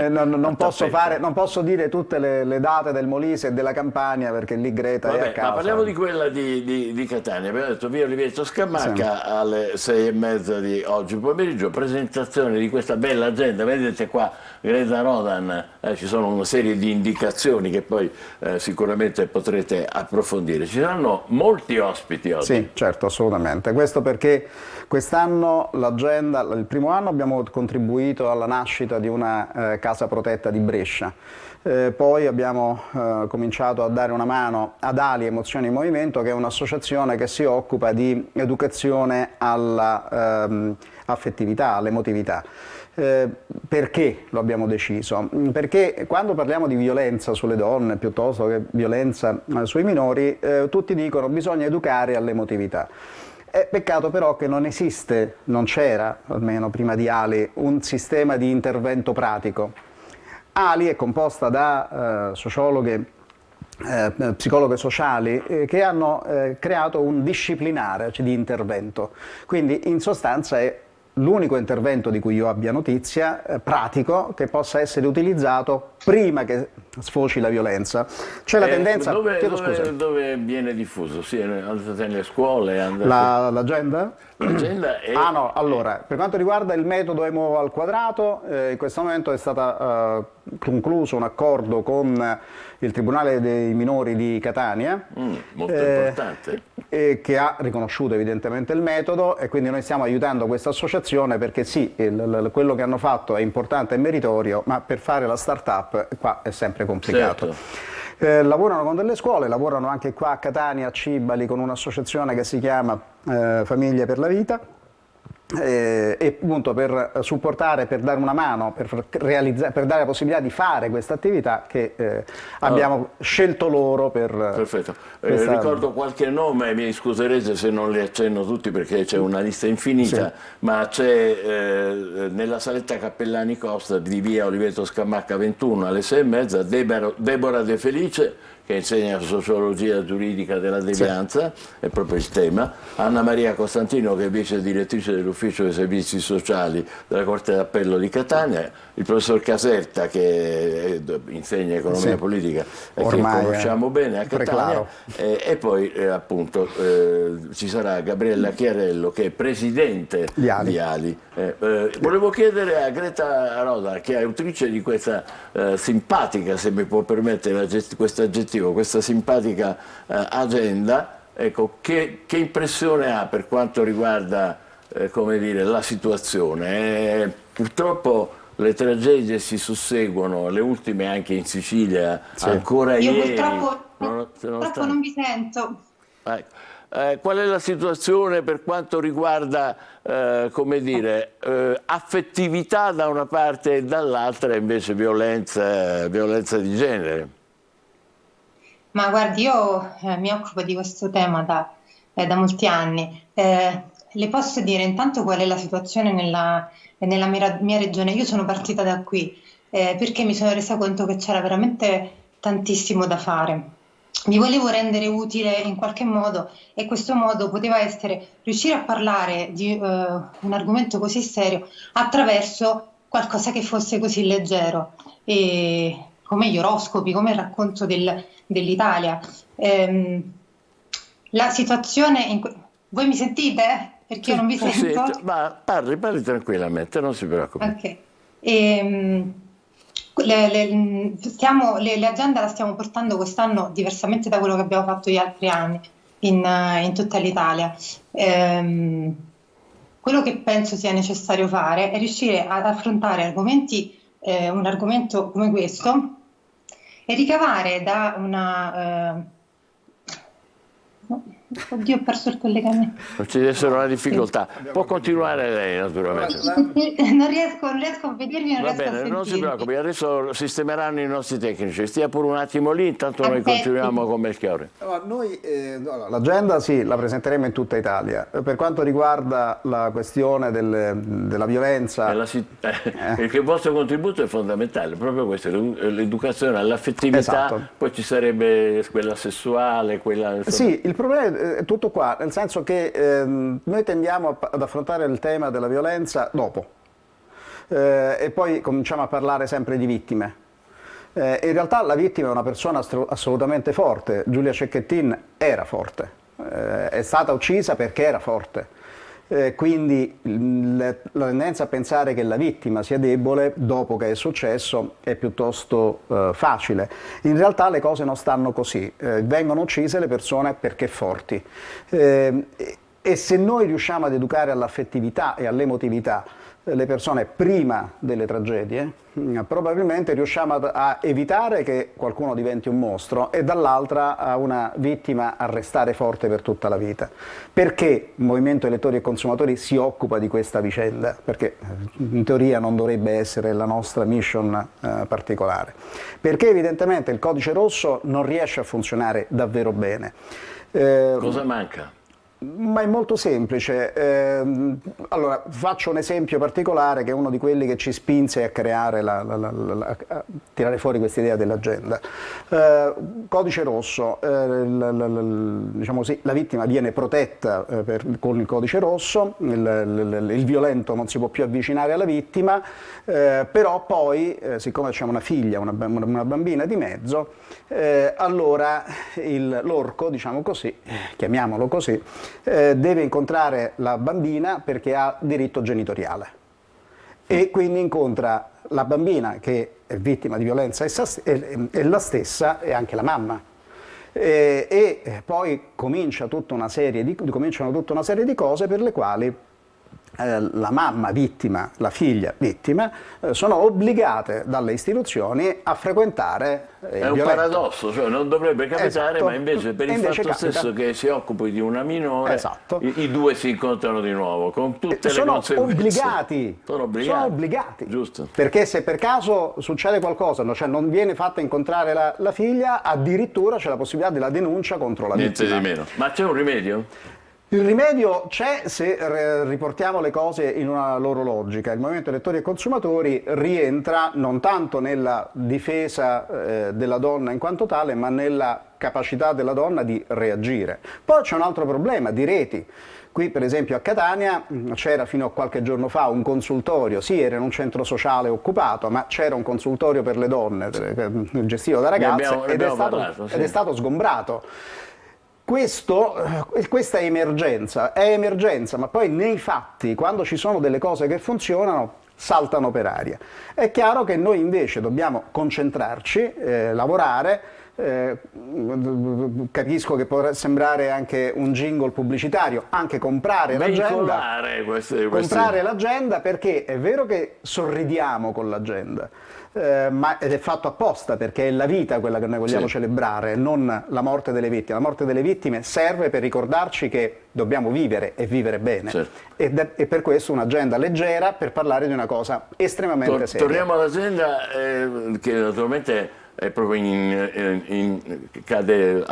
non posso dire tutte le date del Molise e della Campania perché lì Greta è a casa. Ma parliamo di quella di Catania, abbiamo detto via Oliveto Scamacca alle 6:30 di oggi pomeriggio, presentazione di questa bella agenda, vedete qua Greta Rodan, ci sono una serie di indicazioni che poi sicuramente potrete approfondire. Ci saranno molti ospiti oggi. Sì, certo, assolutamente. Questo perché quest'anno l'agenda, il primo anno abbiamo contribuito alla nascita di una casa protetta di Brescia. Poi abbiamo cominciato a dare una mano ad Ali Emozioni in Movimento, che è un'associazione che si occupa di educazione alla affettività, all'emotività. Perché lo abbiamo deciso? Perché quando parliamo di violenza sulle donne piuttosto che violenza sui minori, tutti dicono che bisogna educare all'emotività. È peccato però che non esiste, non c'era, almeno prima di Ali, un sistema di intervento pratico. Ali è composta da sociologhe, psicologhe sociali che hanno creato un disciplinare di intervento. Quindi in sostanza è l'unico intervento di cui io abbia notizia, pratico, che possa essere utilizzato prima che sfoci la violenza. C'è la tendenza... Dove viene diffuso? Sì, nelle scuole? L'agenda? L'agenda è... Ah no, allora, per quanto riguarda il metodo Emo al quadrato, in questo momento è stato concluso un accordo con il Tribunale dei Minori di Catania, molto importante, che ha riconosciuto evidentemente il metodo, e quindi noi stiamo aiutando questa associazione perché sì, quello che hanno fatto è importante e meritorio, ma per fare la start-up qua è sempre complicato. Certo. Lavorano con delle scuole, lavorano anche qua a Catania, a Cibali, con un'associazione che si chiama Famiglie per la Vita, e appunto per supportare, per dare una mano, per dare la possibilità di fare questa attività che abbiamo scelto loro per... Perfetto. Ricordo qualche nome, mi scuserete se non li accenno tutti perché c'è una lista infinita, sì. Ma c'è nella saletta Cappellani Costa di via Oliveto Scamacca 21 alle 6:30 Deborah De Felice, che insegna sociologia giuridica della devianza, sì. È proprio il tema. Anna Maria Costantino, che è vice direttrice dell'ufficio dei servizi sociali della Corte d'Appello di Catania, il professor Caserta, che insegna economia, sì. Politica, e che conosciamo bene a Catania, e poi appunto ci sarà Gabriella Chiarello, che è presidente di Ali. Volevo chiedere a Greta Roda, che è autrice di questa simpatica, se mi può permettere questo aggettivo, questa simpatica agenda, ecco, che impressione ha per quanto riguarda come dire, la situazione? Purtroppo le tragedie si susseguono, le ultime anche in Sicilia, sì. Ancora io ieri. Purtroppo non vi sento. Qual è la situazione per quanto riguarda, come dire, affettività da una parte e dall'altra, invece violenza di genere? Ma guardi, io mi occupo di questo tema da molti anni. Le posso dire intanto qual è la situazione nella mia regione. Io sono partita da qui perché mi sono resa conto che c'era veramente tantissimo da fare. Mi volevo rendere utile in qualche modo, e questo modo poteva essere riuscire a parlare di un argomento così serio attraverso qualcosa che fosse così leggero, come gli oroscopi, come il racconto dell'Italia. La situazione... Voi mi sentite? Perché io non vi sento. Sì, ma parli tranquillamente, non si preoccupi. Ok. L'agenda la stiamo portando quest'anno diversamente da quello che abbiamo fatto gli altri anni in tutta l'Italia. Quello che penso sia necessario fare è riuscire ad affrontare un argomento come questo e ricavare da una... Oddio, ho perso il collegamento. Non ci deve essere una difficoltà. Può continuare lei, naturalmente. Non riesco a vedervi, non riesco a sentirvi. Non si preoccupi, adesso sistemeranno i nostri tecnici. Stia pure un attimo lì, intanto noi continuiamo con Melchiorre. L'agenda sì, la presenteremo in tutta Italia. Per quanto riguarda la questione della violenza... Perché il vostro contributo è fondamentale, proprio questo, l'educazione all'affettività, esatto. Poi ci sarebbe quella sessuale, quella... Sì, il problema è tutto qua, nel senso che noi tendiamo ad affrontare il tema della violenza dopo e poi cominciamo a parlare sempre di vittime. In realtà la vittima è una persona assolutamente forte. Giulia Cecchettin era forte, è stata uccisa perché era forte. Quindi la tendenza a pensare che la vittima sia debole dopo che è successo è piuttosto facile. In realtà le cose non stanno così, vengono uccise le persone perché forti. E se noi riusciamo ad educare all'affettività e all'emotività le persone prima delle tragedie, probabilmente riusciamo a evitare che qualcuno diventi un mostro e dall'altra a una vittima a restare forte per tutta la vita. Perché il Movimento Elettori e Consumatori si occupa di questa vicenda? Perché in teoria non dovrebbe essere la nostra mission particolare. Perché evidentemente il codice rosso non riesce a funzionare davvero bene. Cosa manca? Ma è molto semplice. Allora, faccio un esempio particolare che è uno di quelli che ci spinse a creare, a tirare fuori questa idea dell'agenda. Codice rosso, diciamo così, la vittima viene protetta con il codice rosso, il violento non si può più avvicinare alla vittima, però poi, siccome c'è una figlia, una bambina di mezzo, allora l'orco, diciamo così, chiamiamolo così, deve incontrare la bambina perché ha diritto genitoriale e quindi incontra la bambina che è vittima di violenza è la stessa e anche la mamma e poi cominciano tutta una serie di cose per le quali la mamma vittima, la figlia vittima, sono obbligate dalle istituzioni a frequentare È un paradosso, cioè non dovrebbe capitare, esatto. Ma invece per il fatto capita. stesso che si occupi di una minore, esatto. i due si incontrano di nuovo, con tutte le conseguenze. Sono obbligati. Giusto. Perché se per caso succede qualcosa, cioè non viene fatta incontrare la figlia, addirittura c'è la possibilità della denuncia contro la vittima. Niente di meno. Ma c'è un rimedio? Il rimedio c'è se riportiamo le cose in una loro logica. Il Movimento Elettori e Consumatori rientra non tanto nella difesa della donna in quanto tale, ma nella capacità della donna di reagire. Poi c'è un altro problema di reti. Qui per esempio a Catania c'era fino a qualche giorno fa un consultorio, sì era in un centro sociale occupato, ma c'era un consultorio per le donne gestito da ragazze ed è stato sgombrato. Questa è emergenza, ma poi nei fatti, quando ci sono delle cose che funzionano, saltano per aria. È chiaro che noi invece dobbiamo concentrarci, lavorare. Capisco che potrà sembrare anche un jingle pubblicitario, anche comprare l'agenda, perché è vero che sorridiamo con l'agenda, ma ed è fatto apposta perché è la vita quella che noi vogliamo celebrare, non la morte delle vittime. La morte delle vittime serve per ricordarci che dobbiamo vivere e vivere bene, e per questo un'agenda leggera per parlare di una cosa estremamente seria. Torniamo all'agenda che naturalmente è proprio cade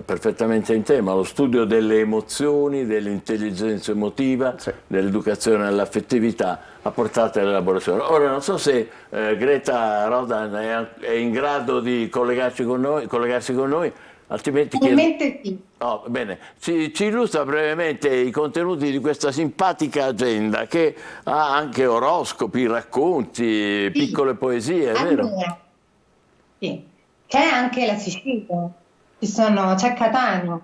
perfettamente in tema, lo studio delle emozioni, dell'intelligenza emotiva, dell'educazione all'affettività apportate all'elaborazione. Ora non so se Greta Rodan è in grado di collegarsi con noi, altrimenti sì. Oh, bene, ci illustra brevemente i contenuti di questa simpatica agenda che ha anche oroscopi, racconti, piccole poesie, è vero? Sì, c'è anche la Sicilia, c'è Catania,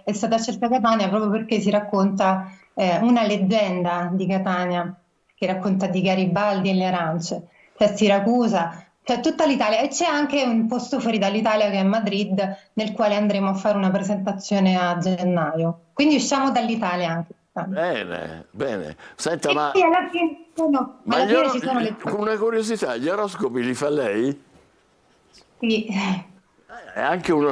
è stata scelta Catania proprio perché si racconta una leggenda di Catania, che racconta di Garibaldi e le arance, c'è Siracusa, c'è tutta l'Italia e c'è anche un posto fuori dall'Italia che è Madrid, nel quale andremo a fare una presentazione a gennaio, quindi usciamo dall'Italia anche. Bene. Senta, alla fine ci sono le... Una curiosità, gli oroscopi li fa lei? Sì. È anche un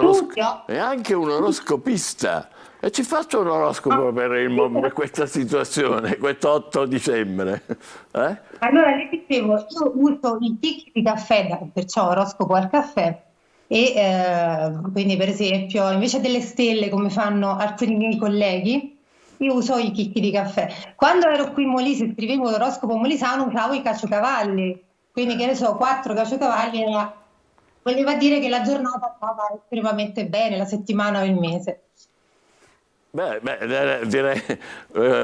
oroscopista. E ci faccio un oroscopo per questa situazione, questo 8 dicembre. Allora, le dicevo, io uso i chicchi di caffè, perciò oroscopo al caffè, e quindi per esempio, invece delle stelle come fanno alcuni miei colleghi, io uso i chicchi di caffè. Quando ero qui in Molise, scrivevo l'oroscopo molisano, usavo i caciocavalli, quindi che ne so, 4 caciocavalli voleva dire che la giornata andava estremamente bene, la settimana o il mese. Direi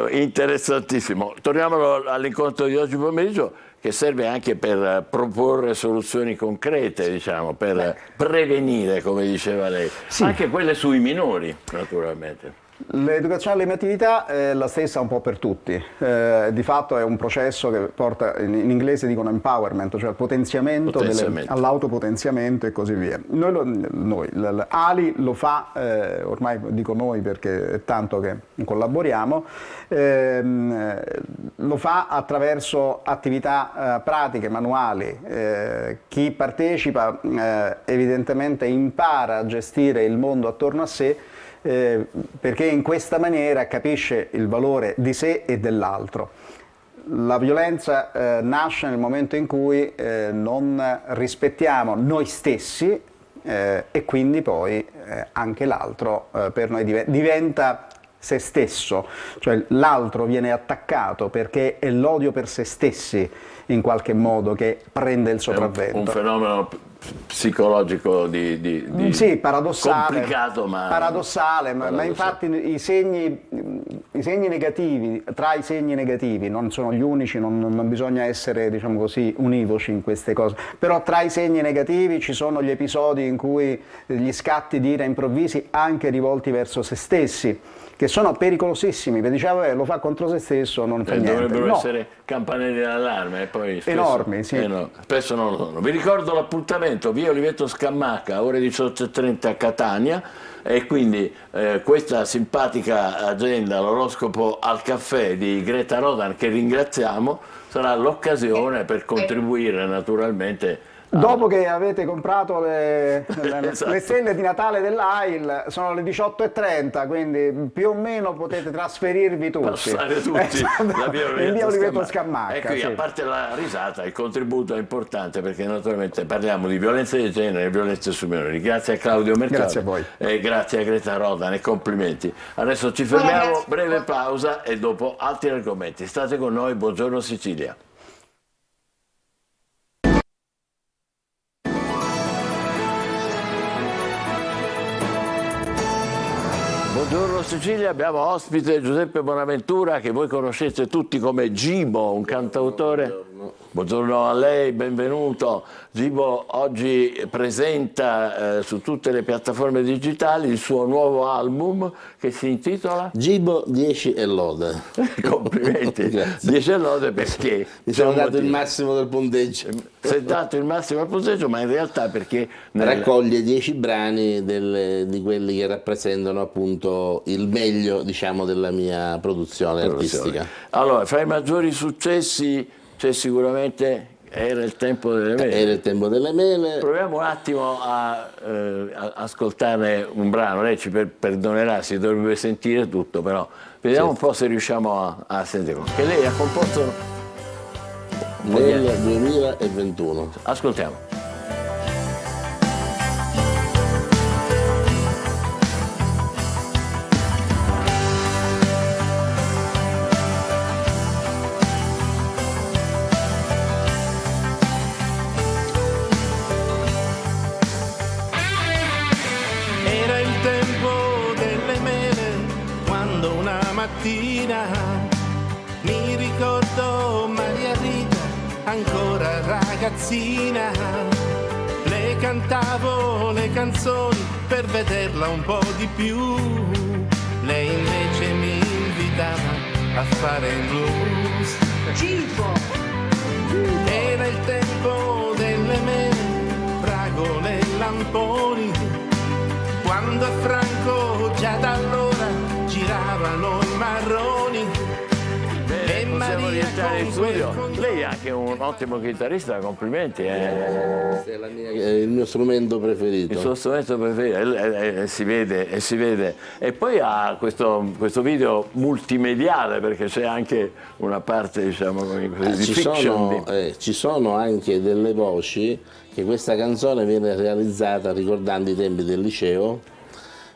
interessantissimo. Torniamo all'incontro di oggi pomeriggio, che serve anche per proporre soluzioni concrete, diciamo, per prevenire, come diceva lei, anche quelle sui minori, naturalmente. L'educazione all'emotività è la stessa un po' per tutti, di fatto è un processo che porta, in inglese dicono empowerment, cioè al potenziamento, all'autopotenziamento e così via. Ali lo fa, ormai dico noi perché è tanto che collaboriamo, lo fa attraverso attività pratiche, manuali. Chi partecipa evidentemente impara a gestire il mondo attorno a sé, perché in questa maniera capisce il valore di sé e dell'altro. La violenza nasce nel momento in cui non rispettiamo noi stessi e quindi poi anche l'altro per noi diventa se stesso, cioè l'altro viene attaccato perché è l'odio per se stessi in qualche modo che prende il sopravvento. Un fenomeno psicologico sì, paradossale, complicato, ma infatti i segni negativi, tra i segni negativi, non sono gli unici, non bisogna essere, diciamo così, univoci in queste cose, però tra i segni negativi ci sono gli episodi in cui gli scatti di ira improvvisi anche rivolti verso se stessi, che sono pericolosissimi, perché diceva lo fa contro se stesso, non fa niente. Dovrebbero essere campanelli d'allarme e poi spesso, enormi, sì. Spesso non lo sono. Vi ricordo l'appuntamento, via Oliveto Scamacca, ore 18:30 a Catania, e quindi questa simpatica agenda, l'oroscopo al caffè di Greta Rodan, che ringraziamo, sarà l'occasione per contribuire naturalmente. Dopo che avete comprato Esatto. le stelle di Natale dell'AIL, sono le 18:30, quindi più o meno potete trasferirvi tutti. Passare tutti in via Oliveto Scamacca. E qui, sì. a parte la risata, il contributo è importante perché naturalmente parliamo di violenza di genere e violenze sui minori. Grazie a Claudio Mercado. Grazie a voi. E grazie a Greta Rodan e complimenti. Adesso ci fermiamo, breve pausa e dopo altri argomenti. State con noi, buongiorno Sicilia. Buongiorno Sicilia, abbiamo ospite Giuseppe Bonaventura, che voi conoscete tutti come Gibo, un cantautore. Buongiorno a lei, benvenuto. Gibo oggi presenta su tutte le piattaforme digitali il suo nuovo album che si intitola Gibo 10 e lode. Complimenti. 10 e lode perché? Mi sono dato il massimo del punteggio. Si è dato il massimo del punteggio, ma in realtà perché raccoglie 10 brani di quelli che rappresentano appunto il meglio, diciamo, della mia produzione artistica. Allora, fra i maggiori successi c'è sicuramente Era il tempo delle mele. Era il tempo delle mele. Proviamo un attimo a ascoltare un brano. Lei ci perdonerà, si dovrebbe sentire tutto, però vediamo un po' se riusciamo a sentire. Che lei ha composto nel 2021. Ascoltiamo. Mi ricordo Maria Rita, ancora ragazzina, le cantavo le canzoni per vederla un po' di più, lei invece mi invitava a fare il blues. Era il tempo delle mele, fragole e lamponi, quando a Franco già da allora giravano i marroni. Bene, possiamo rientrare in studio. Lei è anche un ottimo chitarrista, complimenti. È il mio strumento preferito. Il suo strumento preferito, si vede. E poi ha questo video multimediale, perché c'è anche una parte, diciamo, di fiction. Ci sono anche delle voci che questa canzone viene realizzata ricordando i tempi del liceo.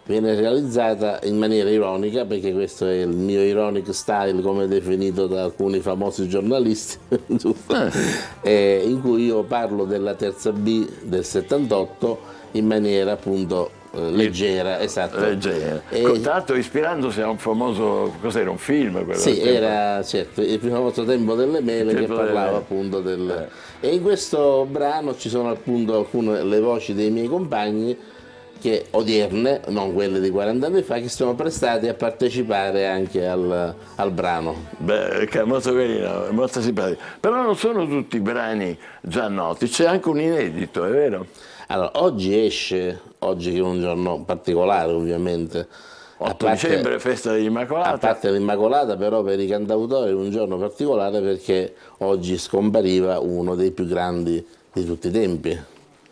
Viene realizzata in maniera ironica, perché questo è il mio ironic style, come definito da alcuni famosi giornalisti, in cui io parlo della terza B del 78 in maniera appunto leggera, esatto. Leggera. Tra l'altro ispirandosi a un famoso, cos'era, un film? Sì, era certo, il famoso Tempo delle mele, che parlava appunto del... E in questo brano ci sono appunto alcune le voci dei miei compagni, che odierne, non quelle di 40 anni fa, che sono prestati a partecipare anche al brano. Beh, molto carino, molto simpatico. Però non sono tutti brani già noti, c'è anche un inedito, è vero? Allora, oggi esce, oggi che è un giorno particolare ovviamente, 8 dicembre, festa dell'Immacolata. A parte l'Immacolata, però per i cantautori è un giorno particolare perché oggi scompariva uno dei più grandi di tutti i tempi,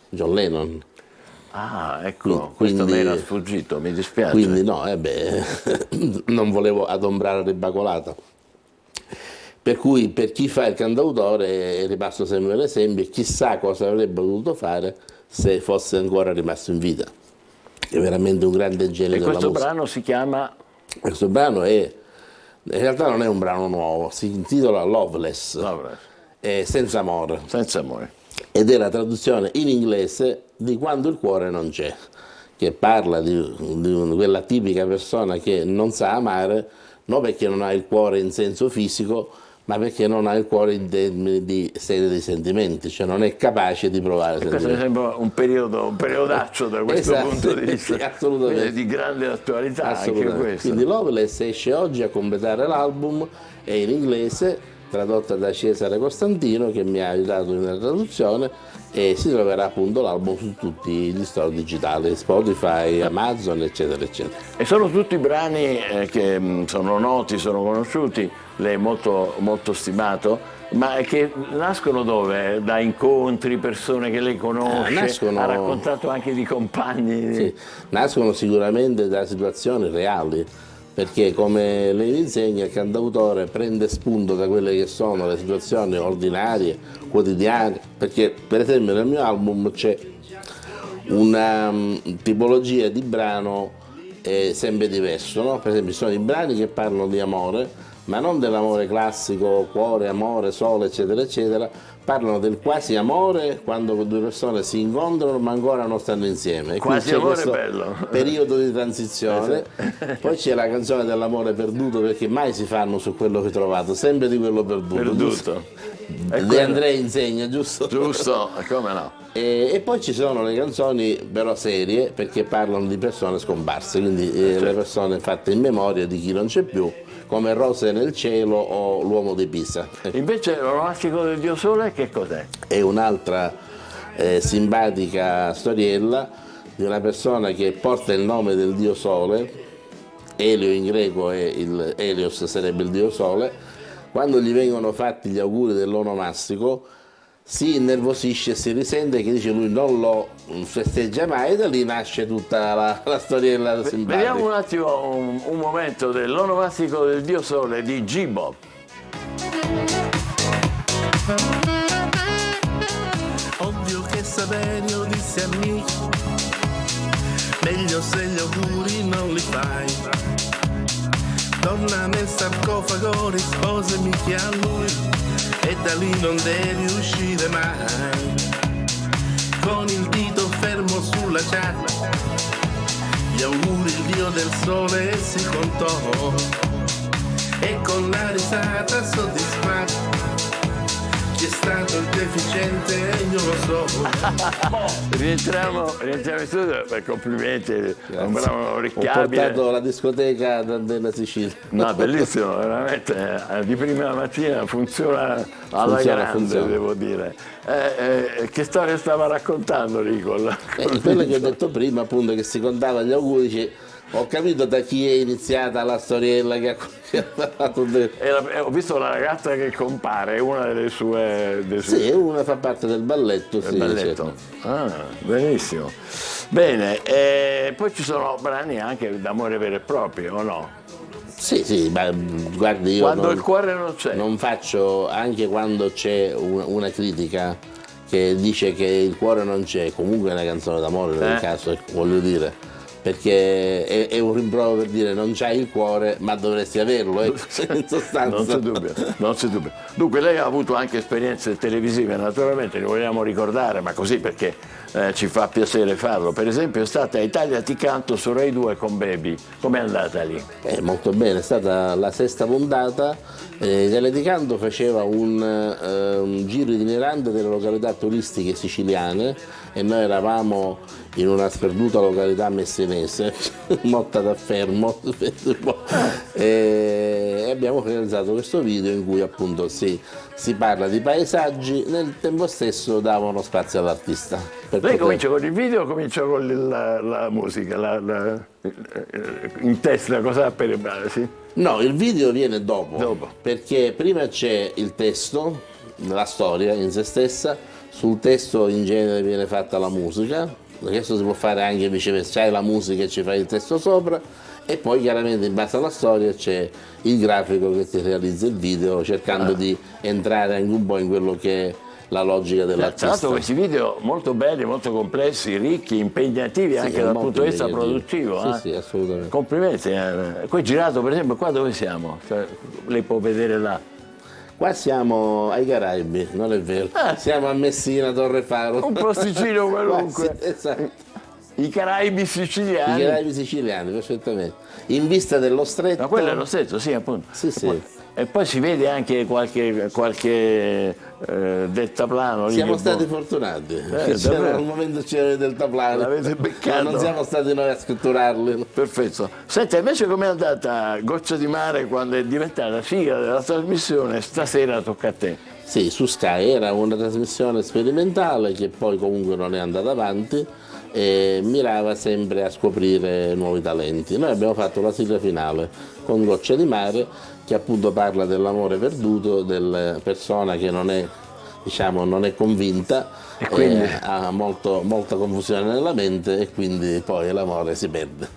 John Lennon. Ah, ecco, questo mi era sfuggito, mi dispiace. Quindi no, non volevo adombrare l'Immacolata. Per cui per chi fa il cantautore è rimasto sempre l'esempio e chissà cosa avrebbe potuto fare se fosse ancora rimasto in vita. È veramente un grande genio della musica. E questo brano si chiama? Questo brano in realtà non è un brano nuovo, si intitola Loveless. È senza amore. Senza amore. Ed è la traduzione in inglese di Quando il cuore non c'è, che parla di quella tipica persona che non sa amare, non perché non ha il cuore in senso fisico, ma perché non ha il cuore in termini di serie di sentimenti, cioè non è capace di provare sentimenti. Questo sembra un periodaccio da questo punto di vista, assolutamente. Di grande attualità anche questo. Quindi Loveless esce oggi a completare l'album, è in inglese, tradotta da Cesare Costantino che mi ha aiutato nella traduzione, e si troverà appunto l'album su tutti gli store digitali, Spotify, Amazon, eccetera, eccetera. E sono tutti brani che sono noti, sono conosciuti, lei è molto, molto stimato, ma che nascono dove? Da incontri, persone che lei conosce, ha raccontato anche di compagni? Sì, nascono sicuramente da situazioni reali, perché come lei insegna il cantautore prende spunto da quelle che sono le situazioni ordinarie, quotidiane, perché per esempio nel mio album c'è una tipologia di brano sempre diverso, no? Per esempio ci sono i brani che parlano di amore, ma non dell'amore classico, cuore, amore, sole, eccetera, eccetera, parlano del quasi amore quando due persone si incontrano ma ancora non stanno insieme. Quasi amore è bello. Periodo di transizione. Poi c'è la canzone dell'amore perduto, perché mai si fanno su quello che ho trovato, sempre di quello perduto. De André insegna, giusto? Giusto, come no. E poi ci sono le canzoni però serie, perché parlano di persone scomparse, quindi le persone fatte in memoria di chi non c'è più, come Rose nel cielo o L'uomo di Pisa. Invece l'onomastico del Dio Sole che cos'è? È un'altra simpatica storiella di una persona che porta il nome del Dio Sole, Elio in greco e Helios sarebbe il Dio Sole. Quando gli vengono fatti gli auguri dell'onomastico si innervosisce e si risente che dice lui non lo festeggia mai, e da lì nasce tutta la storiella simpatica. Vediamo un attimo un momento dell'onomastico del Dio Sole di Gibo. Ovvio che Saverio disse a Michi, meglio se gli auguri non li fai. Torna nel sarcofago, risposami che a lui, e da lì non devi uscire mai. Con il dito fermo sulla giacca, gli auguri il Dio del Sole si contò, e con la risata soddisfatta, chi è stato il deficiente io lo so. Rientriamo in studio, complimenti, è un brano orecchiabile. Ho portato la discoteca della Sicilia. No, bellissimo, veramente, di prima mattina funziona alla grande, devo dire. Che storia stava raccontando Nicol? Quello che ho detto prima, appunto, che si contava gli auguri, dice, ho capito da chi è iniziata la storiella che ha fatto. Ho visto la ragazza che compare, è una delle sue. Sì, una fa parte del balletto. Del balletto. Ah, benissimo. Bene, poi ci sono brani anche d'amore vero e proprio, o no? Sì, ma guardi, io quando il cuore non c'è. Non faccio, anche quando c'è una critica che dice che il cuore non c'è, comunque è una canzone d'amore nel caso, voglio dire. perché è un rimprovero per dire non c'hai il cuore ma dovresti averlo, in sostanza. Non c'è dubbio. Dunque lei ha avuto anche esperienze televisive, naturalmente ne vogliamo ricordare, ma così perché ci fa piacere farlo. Per esempio è stata a Italia Ti Canto su Rai 2 con Baby. Com'è andata lì? Molto bene, è stata la 6ª puntata. Italia Ti Canto faceva un giro itinerante delle località turistiche siciliane e noi eravamo in una sperduta località messinese, Motta da Fermo, e abbiamo realizzato questo video in cui appunto si parla di paesaggi, nel tempo stesso dava uno spazio all'artista. Lei comincia con il video o comincia con la musica? In testa cosa ha per sì? No, il video viene dopo, perché prima c'è il testo, la storia in se stessa, sul testo in genere viene fatta la musica, questo si può fare anche viceversa, c'hai la musica e ci fai il testo sopra, e poi chiaramente in base alla storia c'è il grafico che ti realizza il video, cercando di entrare anche un po' in quello che è la logica dell'artista. Tra l'altro questi video molto belli, molto complessi, ricchi, impegnativi anche dal punto di vista produttivo. Sì, assolutamente. Complimenti. Qui girato, per esempio, qua dove siamo? Cioè, lei può vedere là. Qua siamo ai Caraibi, non è vero? Siamo a Messina, Torrefaro. Un posticino qualunque. Sì, esatto. I Caraibi siciliani. I Caraibi siciliani, perfettamente. In vista dello stretto. Ma quello è lo stretto, sì, appunto. Sì. E poi si vede anche qualche deltaplano. Siamo stati fortunati. Al momento c'era il deltaplano. L'avete beccato. Ma non siamo stati noi a scritturarli. Perfetto. Senta, invece com'è andata Goccia di Mare quando è diventata sigla della trasmissione Stasera tocca a te? Sì, su Sky era una trasmissione sperimentale che poi comunque non è andata avanti e mirava sempre a scoprire nuovi talenti. Noi abbiamo fatto la sigla finale con Goccia di Mare, che appunto parla dell'amore perduto, della persona che non è, diciamo, non è convinta e quindi ha molta confusione nella mente e quindi poi l'amore si perde.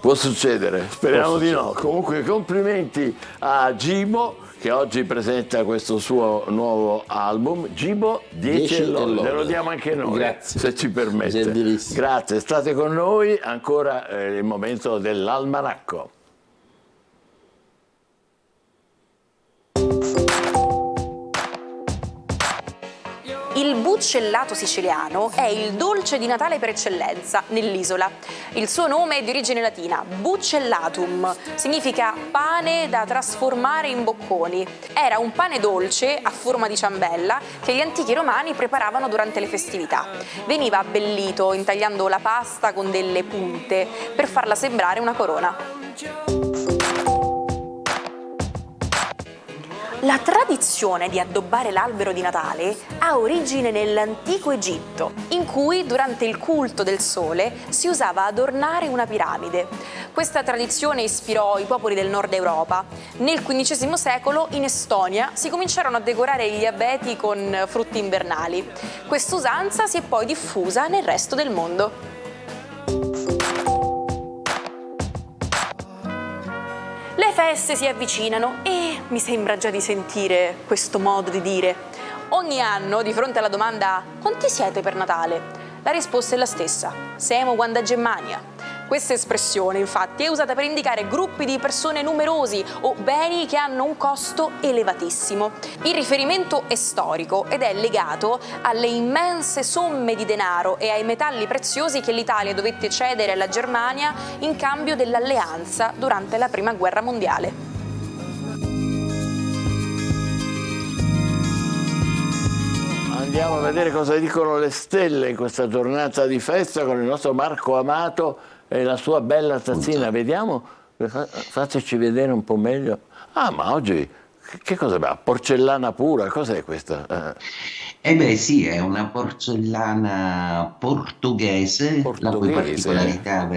Può succedere, speriamo di no. Comunque complimenti a Gibo che oggi presenta questo suo nuovo album. Gibo 10 e lode, lo diamo anche noi. Grazie. Se ci permette. Grazie, state con noi, ancora il momento dell'almanacco. Il buccellato siciliano è il dolce di Natale per eccellenza nell'isola. Il suo nome è di origine latina, buccellatum, significa pane da trasformare in bocconi. Era un pane dolce a forma di ciambella che gli antichi romani preparavano durante le festività. Veniva abbellito intagliando la pasta con delle punte per farla sembrare una corona. La tradizione di addobbare l'albero di Natale ha origine nell'antico Egitto, in cui durante il culto del sole si usava adornare una piramide. Questa tradizione ispirò i popoli del nord Europa. Nel XV secolo in Estonia si cominciarono a decorare gli abeti con frutti invernali. Questa usanza si è poi diffusa nel resto del mondo. Le feste si avvicinano e mi sembra già di sentire questo modo di dire. Ogni anno, di fronte alla domanda «Quanti siete per Natale?», la risposta è la stessa: «Semo quando a Germania». Questa espressione, infatti, è usata per indicare gruppi di persone numerosi o beni che hanno un costo elevatissimo. Il riferimento è storico ed è legato alle immense somme di denaro e ai metalli preziosi che l'Italia dovette cedere alla Germania in cambio dell'alleanza durante la Prima Guerra Mondiale. Andiamo a vedere cosa dicono le stelle in questa giornata di festa con il nostro Marco Amato e la sua bella tazzina. Vediamo, fateci vedere un po' meglio. Ah, ma oggi che cosa va? Porcellana pura, cos'è questa? Eh beh sì, è una porcellana portoghese, la cui particolarità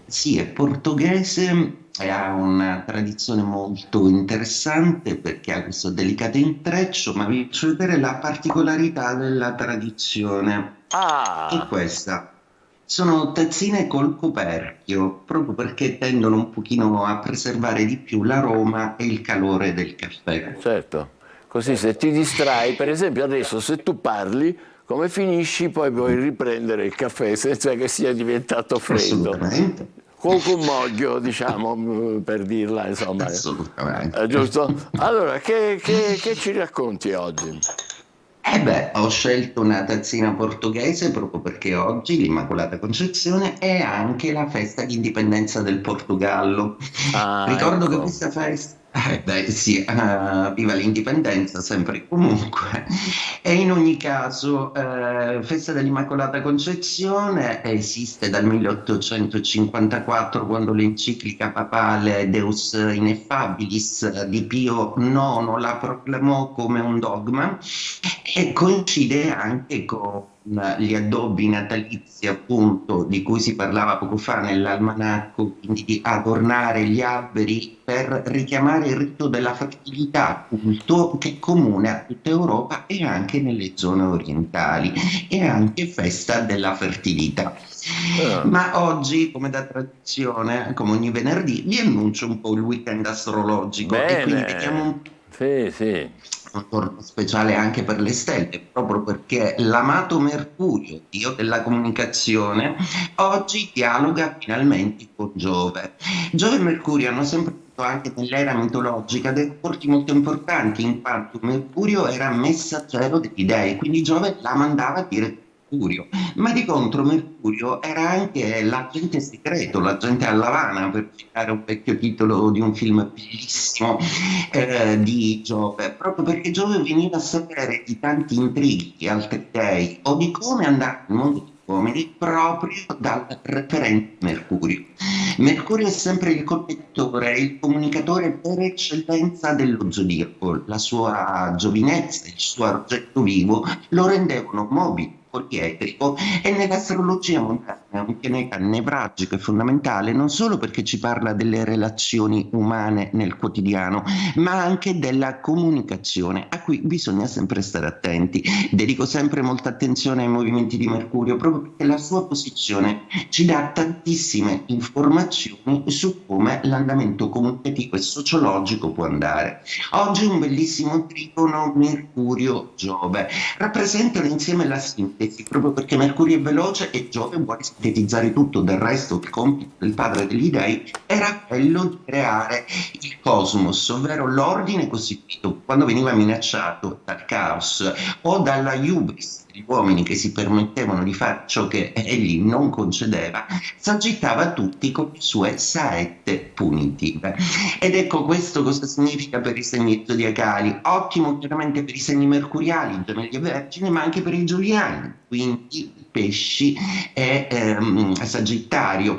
sì, è portoghese e ha una tradizione molto interessante perché ha questo delicato intreccio, ma vi faccio vedere la particolarità della tradizione. È questa. Sono tazzine col coperchio, proprio perché tendono un pochino a preservare di più l'aroma e il calore del caffè. Certo. Così se ti distrai, per esempio adesso se tu parli, come finisci poi puoi riprendere il caffè senza che sia diventato freddo. Col cumoglio, diciamo, per dirla, insomma. Assolutamente. Giusto? Allora, che ci racconti oggi? Ho scelto una tazzina portoghese proprio perché oggi l'Immacolata Concezione è anche la festa di indipendenza del Portogallo. Ricordo che questa festa... viva l'indipendenza sempre e comunque. E in ogni caso, festa dell'Immacolata Concezione esiste dal 1854, quando l'enciclica papale Deus Ineffabilis di Pio IX la proclamò come un dogma, e coincide anche con gli addobbi natalizi, appunto, di cui si parlava poco fa nell'almanacco, quindi di adornare gli alberi per richiamare il rito della fertilità, culto che è comune a tutta Europa e anche nelle zone orientali, e anche festa della fertilità. Ma oggi, come da tradizione, come ogni venerdì, vi annuncio un po' il weekend astrologico. E quindi vediamo un giorno speciale anche per le stelle, proprio perché l'amato Mercurio, dio della comunicazione, oggi dialoga finalmente con Giove. Giove e Mercurio hanno sempre avuto anche nell'era mitologica dei rapporti molto importanti, in quanto Mercurio era messaggero degli dei, quindi Giove la mandava a dire Mercurio, ma di contro Mercurio era anche l'agente segreto, l'agente a Lavana, per citare un vecchio titolo di un film bellissimo di Giove, proprio perché Giove veniva a sapere di tanti intrighi di altri dei o di come andare nel mondo degli uomini proprio dal referente Mercurio. Mercurio è sempre il connettore, il comunicatore per eccellenza dello zodiaco. La sua giovinezza, il suo argento vivo lo rendevano mobile, polietrico, e nell'astrologia montana è un pianeta nevralgico e fondamentale, non solo perché ci parla delle relazioni umane nel quotidiano, ma anche della comunicazione, a cui bisogna sempre stare attenti. Dedico sempre molta attenzione ai movimenti di Mercurio, proprio perché la sua posizione ci dà tantissime informazioni su come l'andamento comunicativo e sociologico può andare. Oggi un bellissimo trigono Mercurio-Giove rappresentano insieme la sintesi, proprio perché Mercurio è veloce e Giove vuole sintetizzare tutto. Del resto il compito del padre degli dei era quello di creare il cosmos, ovvero l'ordine costituito. Quando veniva minacciato dal caos o dalla hubris degli uomini che si permettevano di fare ciò che egli non concedeva, s'agitava tutti con le sue saette punitive. Ed ecco questo cosa significa per i segni zodiacali. Ottimo chiaramente per i segni mercuriali, Gemelli e Vergine, ma anche per i giuliani, quindi Pesci e Sagittario.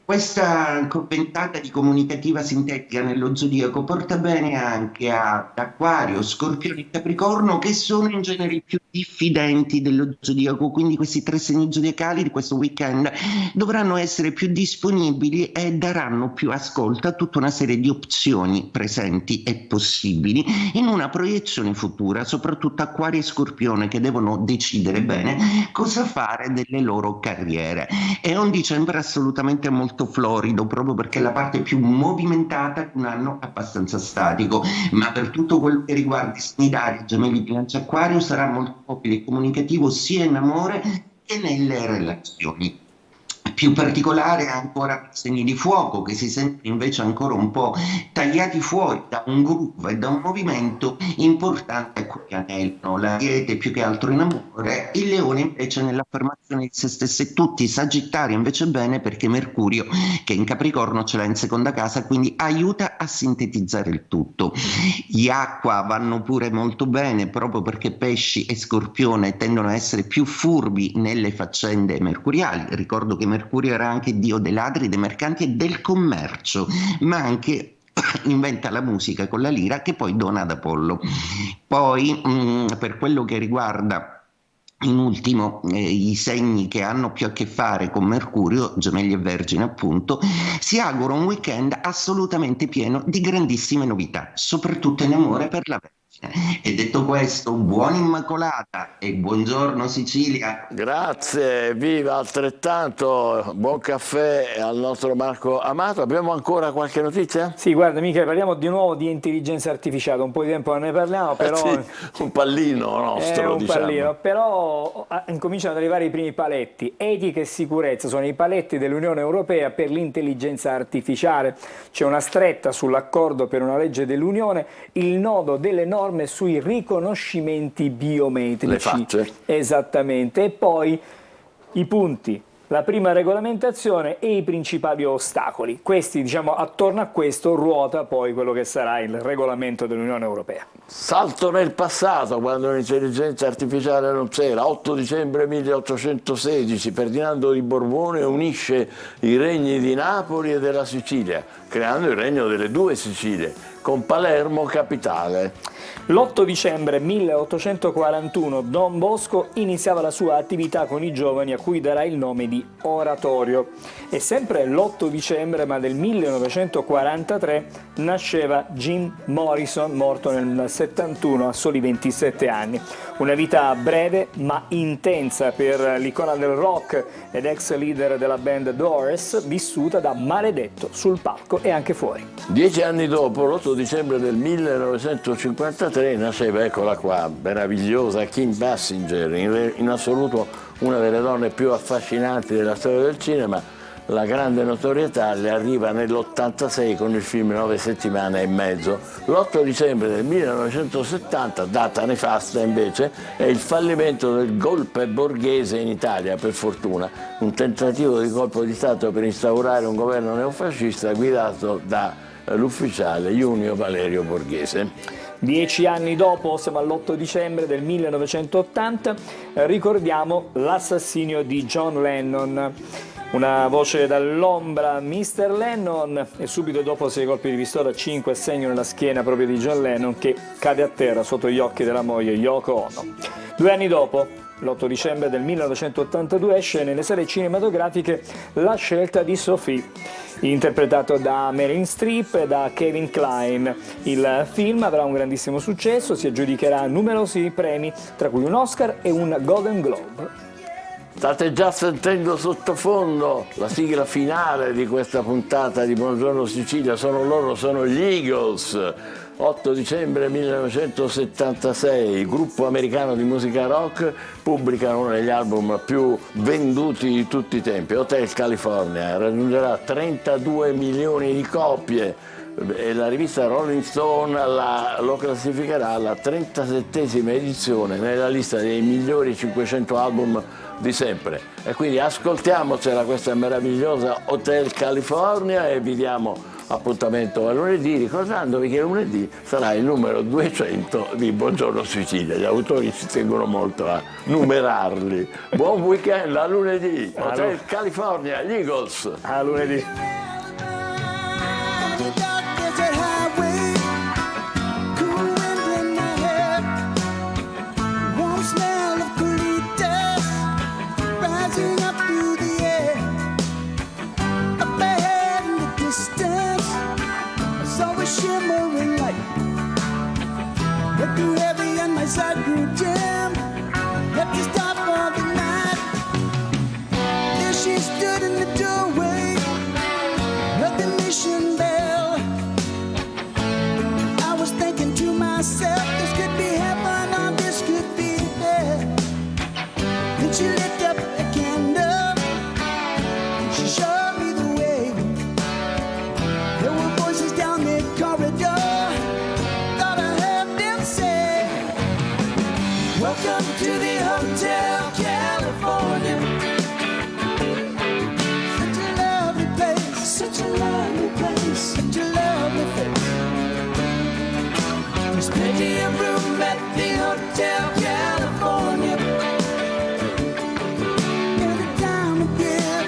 Questa ventata di comunicativa sintetica nello zodiaco porta bene anche ad Acquario, Scorpione e Capricorno, che sono in genere i più diffidenti dello zodiaco, quindi questi tre segni zodiacali di questo weekend dovranno essere più disponibili e daranno più ascolto a tutta una serie di opzioni presenti e possibili in una proiezione futura, soprattutto Acquario e Scorpione, che devono decidere bene cosa fare delle loro carriere. È un dicembre assolutamente molto florido, proprio perché è la parte più movimentata di un anno abbastanza statico, ma per tutto quello che riguarda i segni d'aria, Gemelli, Bilancia, Acquario, sarà molto mobile e comunicativo sia in amore che nelle relazioni. Più particolare ancora per i segni di fuoco, che si sentono invece ancora un po' tagliati fuori da un groove e da un movimento importante a cui anelano. L'Ariete più che altro in amore, il Leone invece nell'affermazione di se stesso e tutti. Sagittario invece bene perché Mercurio, che in Capricorno, ce l'ha in seconda casa, quindi aiuta a sintetizzare il tutto. Gli Acqua vanno pure molto bene, proprio perché Pesci e Scorpione tendono a essere più furbi nelle faccende mercuriali. Ricordo che Mercurio era anche dio dei ladri, dei mercanti e del commercio, ma anche inventa la musica con la lira che poi dona ad Apollo. Poi per quello che riguarda in ultimo i segni che hanno più a che fare con Mercurio, Gemelli e Vergine appunto, si augura un weekend assolutamente pieno di grandissime novità, soprattutto in amore per la Vergine. E detto questo, buona Immacolata e buongiorno Sicilia. Grazie, viva altrettanto, buon caffè al nostro Marco Amato. Abbiamo ancora qualche notizia? Sì, guarda Michele, parliamo di nuovo di intelligenza artificiale, un po' di tempo non ne parliamo, però... Sì, un pallino nostro, un diciamo. pallino, però incominciano ad arrivare i primi paletti. Etica e sicurezza sono i paletti dell'Unione Europea per l'intelligenza artificiale. C'è una stretta sull'accordo per una legge dell'Unione, il nodo delle norme sui riconoscimenti biometrici. Le facce. Esattamente, e poi i punti, la prima regolamentazione e i principali ostacoli. Questi, diciamo, attorno a questo ruota poi quello che sarà il regolamento dell'Unione Europea. Salto nel passato, quando l'intelligenza artificiale non c'era. 8 dicembre 1816, Ferdinando di Borbone unisce i regni di Napoli e della Sicilia, creando il regno delle due Sicilie, con Palermo capitale. L'8 dicembre 1841 Don Bosco iniziava la sua attività con i giovani a cui darà il nome di Oratorio. E sempre l'8 dicembre ma del 1943 nasceva Jim Morrison, morto nel 71 a soli 27 anni. Una vita breve ma intensa per l'icona del rock ed ex leader della band Doors, vissuta da maledetto sul palco e anche fuori. 10 anni dopo, l'8 dicembre del 1953, nasceva, eccola qua, meravigliosa Kim Basinger, in assoluto una delle donne più affascinanti della storia del cinema. La grande notorietà le arriva nell'86 con il film 9 settimane e mezzo. L'8 dicembre del 1970, data nefasta invece, è il fallimento del golpe borghese in Italia, per fortuna, un tentativo di colpo di Stato per instaurare un governo neofascista guidato dall'ufficiale Junio Valerio Borghese. 10 anni dopo, siamo all'8 dicembre del 1980, ricordiamo l'assassinio di John Lennon. Una voce dall'ombra, Mr. Lennon, e subito dopo 6 colpi di pistola, 5 a segno nella schiena proprio di John Lennon, che cade a terra sotto gli occhi della moglie Yoko Ono. 2 anni dopo, l'8 dicembre del 1982, esce nelle sale cinematografiche La scelta di Sophie, interpretato da Meryl Streep e da Kevin Kline. Il film avrà un grandissimo successo, si aggiudicherà numerosi premi, tra cui un Oscar e un Golden Globe. State già sentendo sottofondo la sigla finale di questa puntata di Buongiorno Sicilia, sono loro, sono gli Eagles. 8 dicembre 1976, gruppo americano di musica rock, pubblicano uno degli album più venduti di tutti i tempi, Hotel California, raggiungerà 32 milioni di copie e la rivista Rolling Stone lo classificherà alla 37esima edizione nella lista dei migliori 500 album di sempre. E quindi ascoltiamocela questa meravigliosa Hotel California e vi diamo appuntamento a lunedì, ricordandovi che lunedì sarà il numero 200 di Buongiorno Sicilia. Gli autori ci tengono molto a numerarli. Buon weekend, a lunedì. Hotel California, gli Eagles. A lunedì. Shimmering light, but too heavy and my side grew dim. Had to stop for the night. There she stood in the doorway, at the mission bell. I was thinking to myself, this could be heaven or this could be hell. Then she lit up a candle, and she showed me the way. There were voices down the corridor, thought I heard them say, welcome to the Hotel California. Such a lovely place, such a lovely place, such a lovely place. There's plenty of room at the Hotel California. Anytime of year,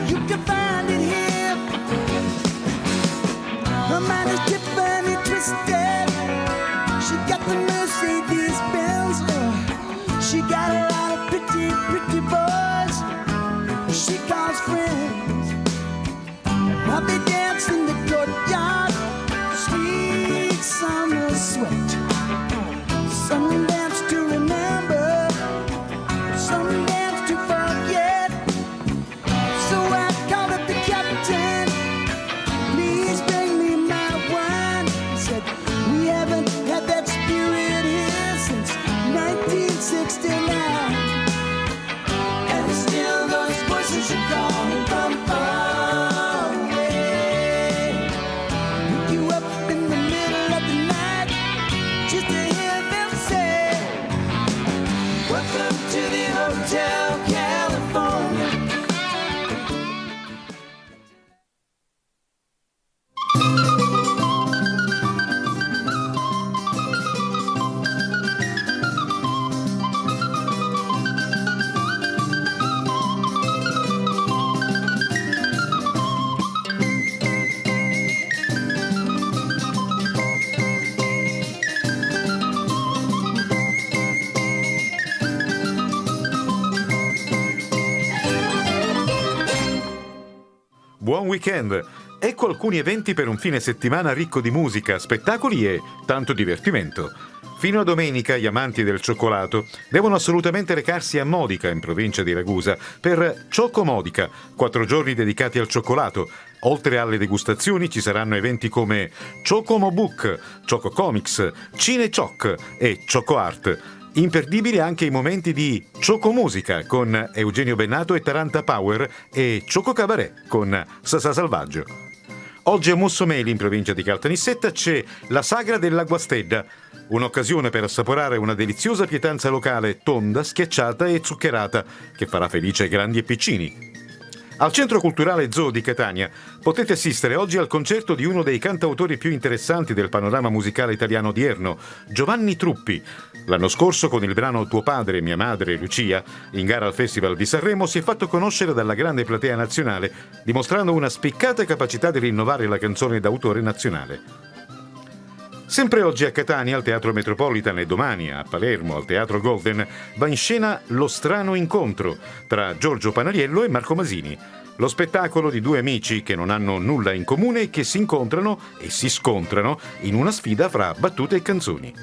you can find it here. Her mind is Tiffany twisted. She got the Mercedes Benz. 69. And still those voices are calling from far away. Look you up in the middle of the night just to hear them say, welcome to the Hotel California. Buon weekend! Ecco alcuni eventi per un fine settimana ricco di musica, spettacoli e tanto divertimento. Fino a domenica gli amanti del cioccolato devono assolutamente recarsi a Modica, in provincia di Ragusa, per Ciocco Modica, 4 giorni dedicati al cioccolato. Oltre alle degustazioni ci saranno eventi come Cioccomo Book, Ciocco Comics, Cine Cioc e Ciocco Art. Imperdibili anche i momenti di Ciocco Musica con Eugenio Bennato e Taranta Power e Ciocco Cabaret con Sasà Salvaggio. Oggi a Mussomeli, in provincia di Caltanissetta, c'è la Sagra della Guastedda, un'occasione per assaporare una deliziosa pietanza locale tonda, schiacciata e zuccherata che farà felice grandi e piccini. Al Centro Culturale Zoo di Catania potete assistere oggi al concerto di uno dei cantautori più interessanti del panorama musicale italiano odierno, Giovanni Truppi. L'anno scorso, con il brano Tuo padre, mia madre, Lucia, in gara al Festival di Sanremo, si è fatto conoscere dalla grande platea nazionale, dimostrando una spiccata capacità di rinnovare la canzone d'autore nazionale. Sempre oggi a Catania, al Teatro Metropolitan, e domani a Palermo, al Teatro Golden, va in scena Lo strano incontro tra Giorgio Panariello e Marco Masini. Lo spettacolo di 2 amici che non hanno nulla in comune e che si incontrano e si scontrano in una sfida fra battute e canzoni.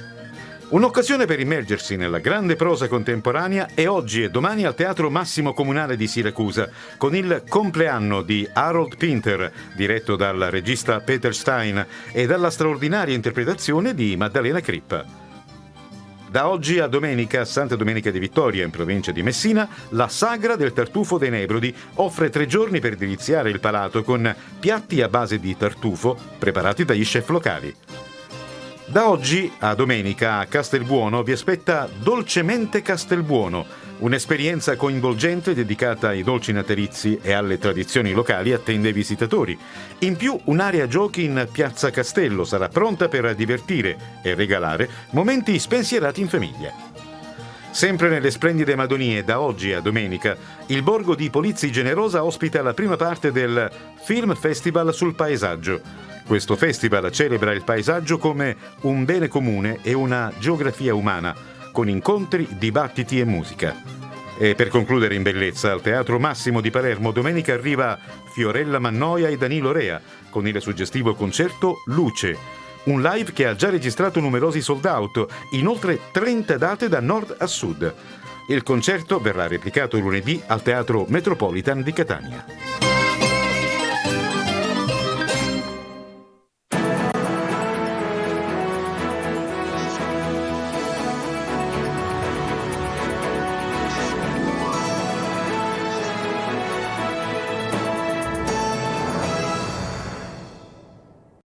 Un'occasione per immergersi nella grande prosa contemporanea è oggi e domani al Teatro Massimo Comunale di Siracusa, con il compleanno di Harold Pinter, diretto dal regista Peter Stein, e dalla straordinaria interpretazione di Maddalena Crippa. Da oggi a domenica, Santa Domenica di Vittoria, in provincia di Messina, la Sagra del Tartufo dei Nebrodi offre 3 giorni per deliziare il palato con piatti a base di tartufo preparati dagli chef locali. Da oggi a domenica a Castelbuono vi aspetta Dolcemente Castelbuono, un'esperienza coinvolgente dedicata ai dolci natalizi e alle tradizioni locali attende ai visitatori. In più, un'area giochi in Piazza Castello sarà pronta per divertire e regalare momenti spensierati in famiglia. Sempre nelle splendide Madonie, da oggi a domenica, il borgo di Polizzi Generosa ospita la prima parte del Film Festival sul paesaggio. Questo festival celebra il paesaggio come un bene comune e una geografia umana, con incontri, dibattiti e musica. E per concludere in bellezza, al Teatro Massimo di Palermo domenica arriva Fiorella Mannoia e Danilo Rea con il suggestivo concerto Luce, un live che ha già registrato numerosi sold out in oltre 30 date da nord a sud. Il concerto verrà replicato lunedì al Teatro Metropolitan di Catania.